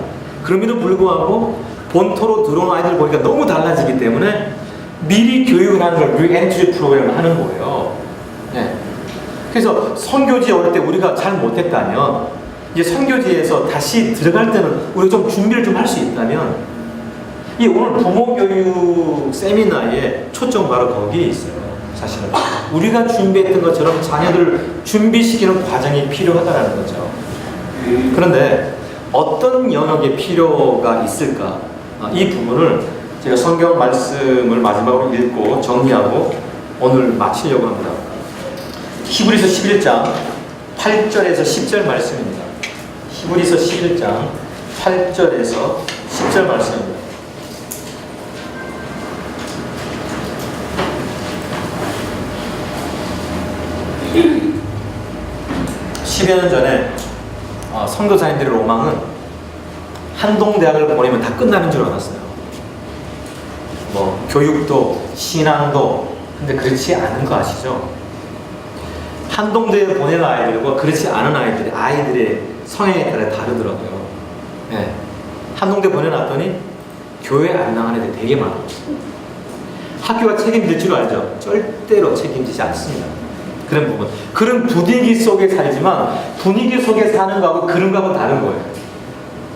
A: 그럼에도 불구하고 본토로 들어온 아이들 보니까 너무 달라지기 때문에 미리 교육을 하는 걸 리엔트리 프로그램을 하는 거예요. 네. 그래서 선교지에 올 때 우리가 잘 못했다면, 이제 선교지에서 다시 들어갈 때는 우리가 좀 준비를 좀 할 수 있다면, 이 오늘 부모 교육 세미나에 초점 바로 거기에 있어요. 사실은 우리가 준비했던 것처럼 자녀들을 준비시키는 과정이 필요하다는 거죠. 그런데 어떤 영역에 필요가 있을까? 이 부분을 제가 성경 말씀을 마지막으로 읽고 정리하고 오늘 마치려고 합니다. 히브리서 11장 8절에서 10절 말씀입니다. 히브리서 11장 8절에서 10절 말씀입니다. 10여 년 전에 선교사님들의 로망은 한동대학을 보내면 다 끝나는 줄 알았어요. 뭐 교육도 신앙도. 근데 그렇지 않은 거 아시죠? 한동대에 보내는 아이들과 그렇지 않은 아이들의 성향에 따라 다르더라고요. 네. 한동대 보내놨더니 교회 안 나가는 애들 되게 많아요. 학교가 책임질 줄 알죠? 절대로 책임지지 않습니다. 그런 부분. 그런 분위기 속에 살지만 분위기 속에 사는 거하고 그런 거하고 다른 거예요.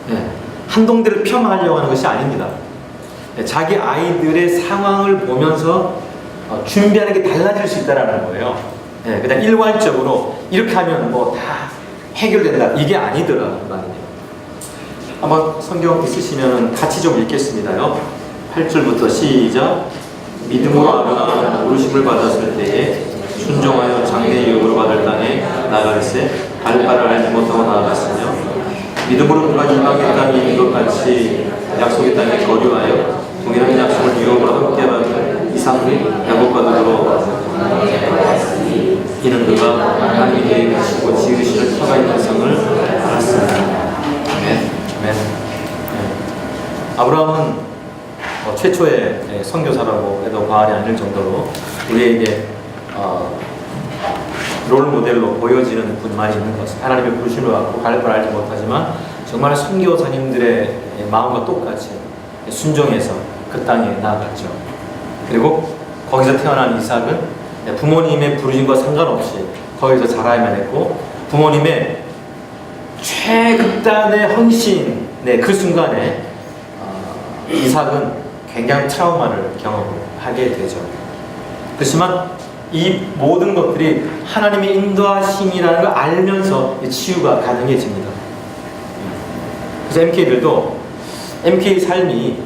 A: 네. 한동대를 폄하하려고 하는 것이 아닙니다. 네. 자기 아이들의 상황을 보면서 준비하는 게 달라질 수 있다는 거예요. 네. 그냥 일괄적으로 이렇게 하면 뭐 다 해결된다. 이게 아니더라 말이에요. 한번 성경 있으시면 같이 좀 읽겠습니다요. 8절부터 시작. 믿음으로 아브라함은 부르심을 받았을 때에 순종하여 장래 유업으로 받을 땅에 나아갈새 바를 알지 못하고 나아갔으며 믿음으로 그가 이방의 땅에 있는 것 같이 약속의 땅에 거류하여 동일한 약속을 유업으로 함께 받은 이삭을 야곱과 더불어 이는 그가 하나님이 계획하시고 지으실 터가 있는 성을 알았습니다. 아멘. 아멘. 아브라함은 최초의 선교사라고 해도 과언이 아닐 정도로 우리에게 롤 모델로 보여지는 분만이 있는 것 같습니다. 하나님의 부르심을 받고 갈 걸 알지 못하지만 정말 선교사님들의 마음과 똑같이 순종해서 그 땅에 나아갔죠. 그리고 거기서 태어난 이삭은 부모님의 부르심과 상관없이 거기서 자라야만 했고 부모님의 최극단의 헌신 그 순간에 이삭은 굉장히 트라우마를 경험하게 되죠. 그렇지만 이 모든 것들이 하나님의 인도하심이라는 걸 알면서 치유가 가능해집니다. 그래서 MK들도 MK 삶이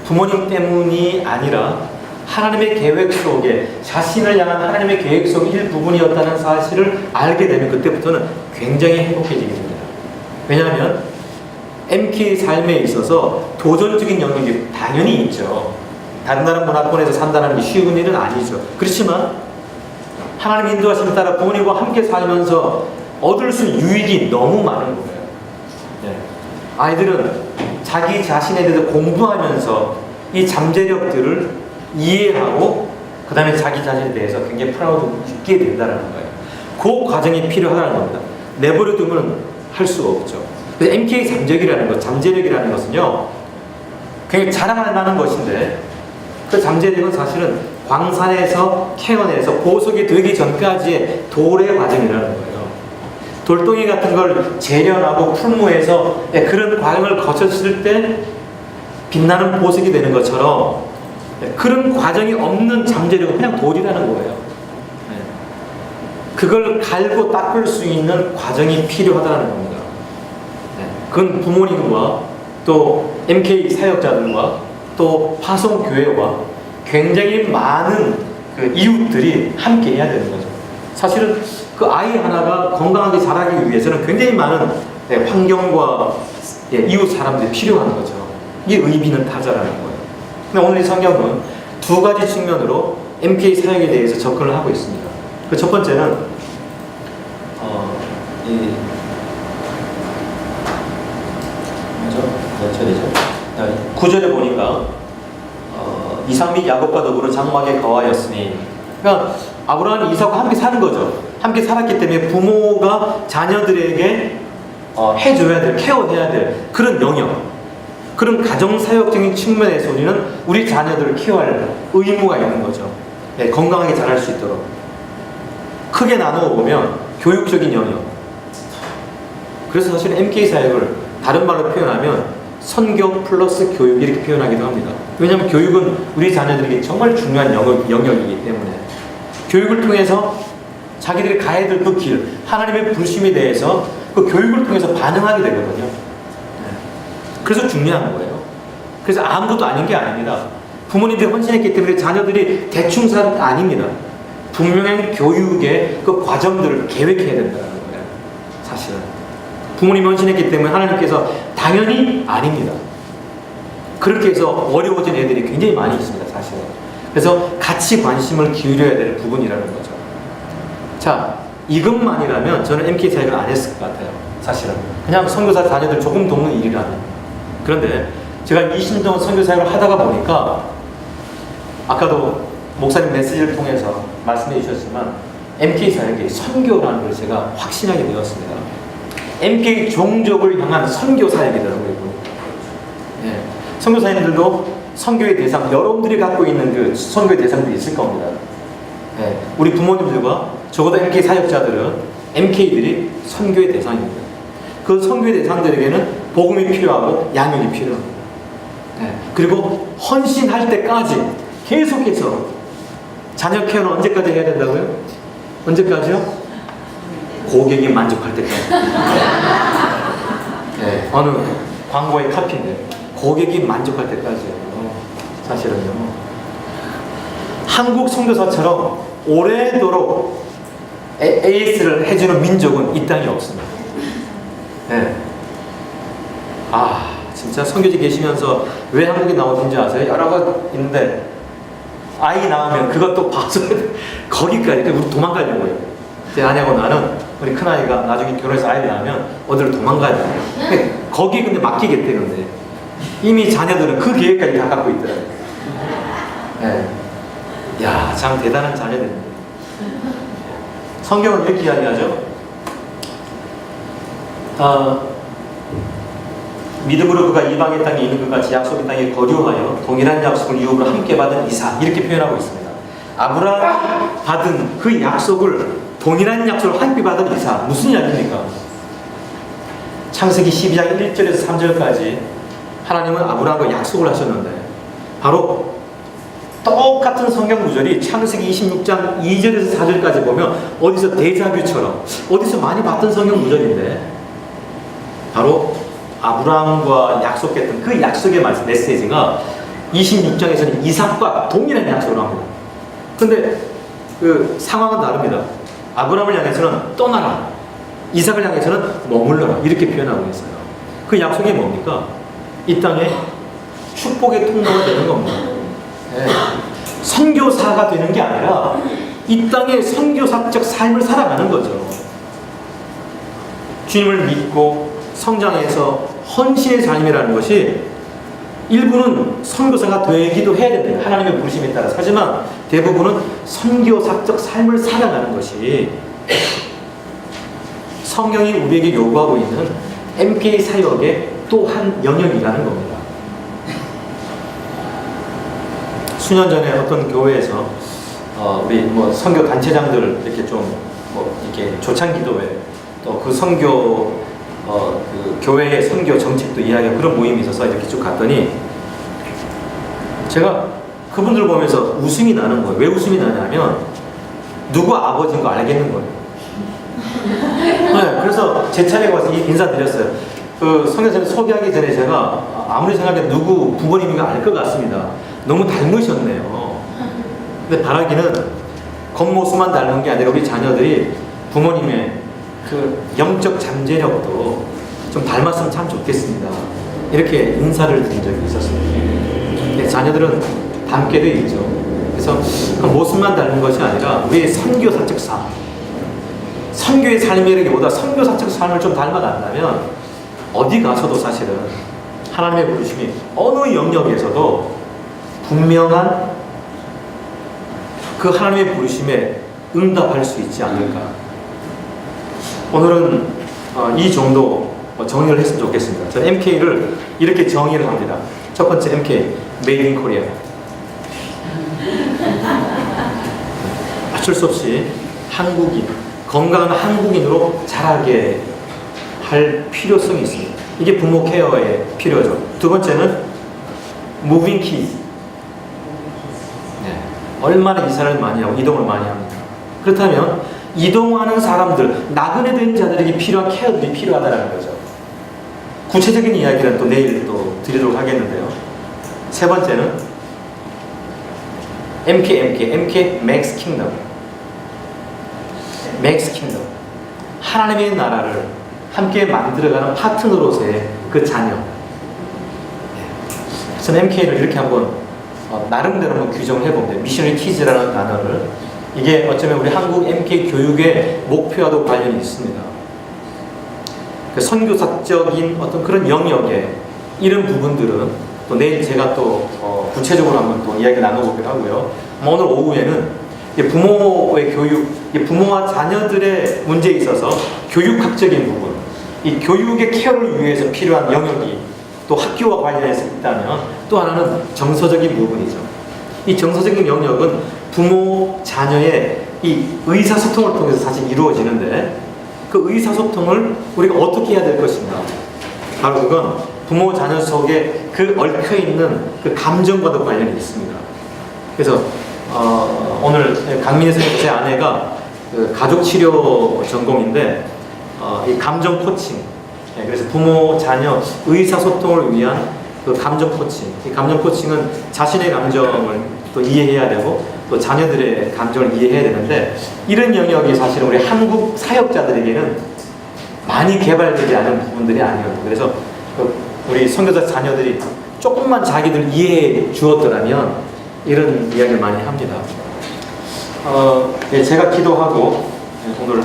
A: 부모님 때문이 아니라 하나님의 계획 속에 자신을 향한 하나님의 계획 속 일부분이었다는 사실을 알게 되면 그때부터는 굉장히 행복해지게 됩니다. 왜냐하면 MK 삶에 있어서 도전적인 영역이 당연히 있죠. 다른 나라 문화권에서 산다는 게 쉬운 일은 아니죠. 그렇지만 하나님의 인도하심에 따라 부모님과 함께 살면서 얻을 수 있는 유익이 너무 많은 거예요. 네. 아이들은 자기 자신에 대해서 공부하면서 이 잠재력들을 이해하고 그 다음에 자기 자신에 대해서 굉장히 프라우드 있게 된다는 거예요. 그 과정이 필요하다는 겁니다. 내버려 두면 할 수가 없죠. 그래서 MK 잠재력이라는 것은요 굉장히 자랑할 만한 것인데 그 잠재력은 사실은 광산에서 캐어내서 보석이 되기 전까지의 돌의 과정이라는 거예요. 돌덩이 같은 걸 재련하고 풀무해서 그런 과정을 거쳤을 때 빛나는 보석이 되는 것처럼 그런 과정이 없는 잠재력은 그냥 돌이라는 거예요. 그걸 갈고 닦을 수 있는 과정이 필요하다는 겁니다. 그건 부모님과 또 MK 사역자들과 또 파송교회와 굉장히 많은 그 이웃들이 함께 해야 되는 거죠. 사실은 그 아이 하나가 건강하게 자라기 위해서는 굉장히 많은 환경과 이웃 사람들이 필요한 거죠. 이게 의미 있는 타자라는 거예요. 근데 오늘 이 성경은 두 가지 측면으로 MK 사역에 대해서 접근을 하고 있습니다. 그 첫 번째는 몇 절이죠? 9절에 보니까 이삭 및 야곱과 더불어 장막에 거하였으니, 그러니까 아브라함이 이삭과 함께 사는 거죠. 함께 살았기 때문에 부모가 자녀들에게 해줘야 될, 케어해야 될 그런 영역, 그런 가정사역적인 측면에서 우리는 우리 자녀들을 케어할 의무가 있는 거죠. 네, 건강하게 자랄 수 있도록. 크게 나누어 보면 교육적인 영역. 그래서 사실 MK 사역을 다른 말로 표현하면 선교 플러스 교육 이렇게 표현하기도 합니다. 왜냐하면 교육은 우리 자녀들에게 정말 중요한 영역이기 때문에 교육을 통해서 자기들이 가야 될 그 길, 하나님의 부르심에 대해서 그 교육을 통해서 반응하게 되거든요. 그래서 중요한 거예요. 그래서 아무것도 아닌 게 아닙니다. 부모님들이 헌신했기 때문에 자녀들이 대충 사는 게 아닙니다. 분명한 교육의 그 과정들을 계획해야 된다는 거예요. 사실은 부모님이 헌신했기 때문에 하나님께서 당연히 아닙니다. 그렇게 해서 어려워진 애들이 굉장히 많이 있습니다. 사실은. 그래서 같이 관심을 기울여야 될 부분이라는 거죠. 자, 이것만이라면 저는 MK 사역을 안 했을 것 같아요. 사실은. 그냥 선교사 자녀들 조금 돕는 일이라면. 그런데 제가 20년 동안 선교 사역을 하다가 보니까 아까도 목사님 메시지를 통해서 말씀해 주셨지만 MK 사역이 선교라는 걸 제가 확신하게 되었습니다. MK 종족을 향한 선교 사역이더라고요. 예. 선교사님들도 선교의 대상, 여러분들이 갖고 있는 그 선교의 대상들이 있을 겁니다. 예. 우리 부모님들과 적어도 MK 사역자들은 MK들이 선교의 대상입니다. 그 선교의 대상들에게는 복음이 필요하고 양육이 필요합니다. 예. 그리고 헌신할 때까지 계속해서 자녀 케어는 언제까지 해야 된다고요? 언제까지요? 고객이 만족할 때까지. 네, 어느 광고의 카피인데 고객이 만족할 때까지예요. 사실은요. 한국 선교사처럼 오래도록 AS를 해주는 민족은 이 땅에 없습니다. 네. 아, 진짜 선교지 계시면서 왜 한국에 나오는지 아세요? 여러 가 있는데 아이 낳으면 그것도 봐줘야 돼. 거기까지. 우리 도망가려고요. 제 아내하고 나는 우리 큰아이가 나중에 결혼해서 아이를 낳으면 어디를 도망가야 돼. 거기 근데 맡기겠대. 근데 이미 자녀들은 그 계획까지 다 갖고 있더라고요. 네. 야, 참 대단한 자녀들입니다. 성경은 이렇게 이야기하죠. 믿음으로 그가 이방의 땅에 있는 것 같이 약속의 땅에 거류하여 동일한 약속을 유업으로 함께 받은 이삭, 이렇게 표현하고 있습니다. 아브라함 받은 그 약속을, 동일한 약속을 함께 받은 이삭, 무슨 이야기입니까? 창세기 12장 1절에서 3절까지 하나님은 아브라함과 약속을 하셨는데 바로 똑같은 성경 구절이 창세기 26장 2절에서 4절까지 보면 어디서 데자뷰처럼 어디서 많이 봤던 성경 구절인데 바로 아브라함과 약속했던 그 약속의 메시지가 26장에서는 이삭과 동일한 약속을 합니다. 근데 그 상황은 다릅니다. 아브라함을 향해서는 떠나라, 이삭을 향해서는 머물러라, 이렇게 표현하고 있어요. 그 약속이 뭡니까? 이 땅에 축복의 통로가 되는 겁니다. 네. 선교사가 되는 게 아니라 이 땅에 선교사적 삶을 살아가는 거죠. 주님을 믿고 성장해서 헌신의 삶이라는 것이 일부는 선교사가 되기도 해야 됩니다. 하나님의 부르심에 따라서. 하지만 대부분은 선교사적 삶을 살아가는 것이 성경이 우리에게 요구하고 있는 MK 사역의 또 한 영역이라는 겁니다. 수년 전에 어떤 교회에서 우리 뭐 선교 단체장들 이렇게 좀 뭐 이렇게 조창기도회 또 그 선교 그 교회의 선교 정책도 이야기하고 그런 모임이 있어서 이렇게 쭉 갔더니 제가 그분들 보면서 웃음이 나는 거예요. 왜 웃음이 나냐면 누구 아버지인 거 알겠는 거예요. 네, 그래서 제 차례에 와서 인사드렸어요. 그 선교사님 소개하기 전에 제가 아무리 생각해도 누구 부모님인가 알 것 같습니다. 너무 닮으셨네요. 근데 바라기는 겉모습만 닮은 게 아니라 우리 자녀들이 부모님의 그 영적 잠재력도 좀 닮았으면 참 좋겠습니다. 이렇게 인사를 드린 적이 있었습니다. 네, 자녀들은 닮게 돼 있죠. 그래서 그 모습만 닮은 것이 아니라 우리의 선교사적 삶, 선교의 삶이라기보다 선교사적 삶을 좀 닮아간다면 어디 가서도 사실은 하나님의 부르심이 어느 영역에서도 분명한 그 하나님의 부르심에 응답할 수 있지 않을까. 오늘은 이 정도 정의를 했으면 좋겠습니다. 저는 MK를 이렇게 정의를 합니다. 첫 번째 MK, Made in Korea. 어쩔 수 없이 한국인, 건강한 한국인으로 자라게 할 필요성이 있습니다. 이게 부모 케어에 필요하죠. 두 번째는 Moving Kids. 네. 얼마나 이사를 많이 하고 이동을 많이 합니다. 그렇다면 이동하는 사람들, 나그네 된 자들에게 필요한 케어들이 필요하다는 거죠. 구체적인 이야기는 또 내일 또 드리도록 하겠는데요. 세 번째는 MK Max Kingdom. Max Kingdom. 하나님의 나라를 함께 만들어가는 파트너로서의 그 자녀. 저는 MK를 이렇게 한번 나름대로 한번 규정을 해봅니다. 미셔너리 키즈라는 단어를. 이게 어쩌면 우리 한국 MK 교육의 목표와도 관련이 있습니다. 그 선교사적인 어떤 그런 영역에 이런 부분들은 또 내일 제가 또 구체적으로 한번 또 이야기 나눠보기로 하고요. 오늘 오후에는 부모의 교육, 부모와 자녀들의 문제에 있어서 교육학적인 부분, 이 교육의 케어를 위해서 필요한 영역이 또 학교와 관련해서 있다면 또 하나는 정서적인 부분이죠. 이 정서적인 영역은 부모, 자녀의 이 의사소통을 통해서 사실 이루어지는데 그 의사소통을 우리가 어떻게 해야 될 것인가. 바로 그건 부모, 자녀 속에 그 얽혀있는 그 감정과도 관련이 있습니다. 그래서 오늘 강민희 선생님, 제 아내가 그 가족치료 전공인데 이 감정 코칭, 그래서 부모, 자녀, 의사소통을 위한 그 감정 코칭. 이 감정 코칭은 자신의 감정을 또 이해해야 되고 또 자녀들의 감정을 이해해야 되는데 이런 영역이 사실 우리 한국 사역자들에게는 많이 개발되지 않은 부분들이 아니에요. 그래서 우리 선교사 자녀들이 조금만 자기들 이해해 주었더라면 이런 이야기를 많이 합니다. 제가 기도하고 오늘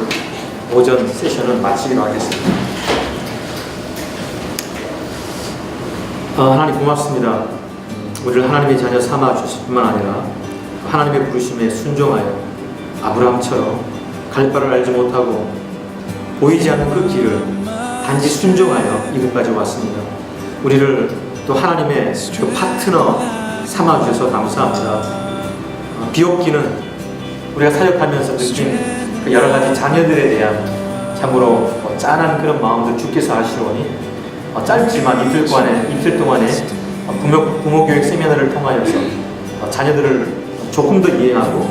A: 오전 세션은 마치기로 하겠습니다. 하나님 고맙습니다. 우리를 하나님의 자녀 삼아 주실 뿐만 아니라 하나님의 부르심에 순종하여 아브라함처럼 갈 바를 알지 못하고 보이지 않는 그 길을 단지 순종하여 이곳까지 왔습니다. 우리를 또 하나님의 그 파트너 삼아 주셔서 감사합니다. 비옵기는 우리가 사역하면서 느낀 그 여러 가지 자녀들에 대한 참으로 짠한 그런 마음도 주께서 아시오니 짧지만 이틀 동안에 부모 교육 세미나를 통하여서 자녀들을 조금 더 이해하고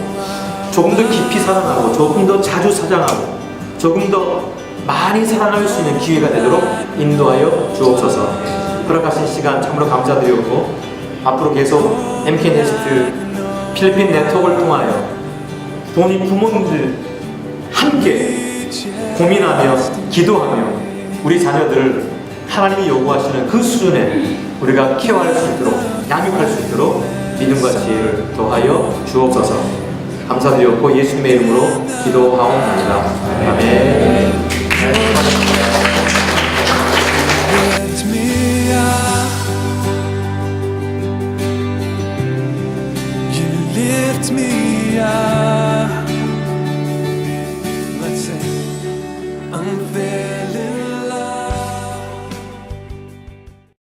A: 조금 더 깊이 사랑하고 조금 더 자주 사랑하고 조금 더 많이 사랑할 수 있는 기회가 되도록 인도하여 주옵소서. 허락하신 시간 참으로 감사드렸고 앞으로 계속 MK네스트 필리핀 네트워크를 통하여 부모님들 함께 고민하며 기도하며 우리 자녀들을 하나님이 요구하시는 그 수준에 우리가 케어할 수 있도록 양육할 수 있도록 믿음과 지혜를 더하여 주옵소서. 감사드렸고 예수님의 이름으로 기도하옵나이다. 아멘.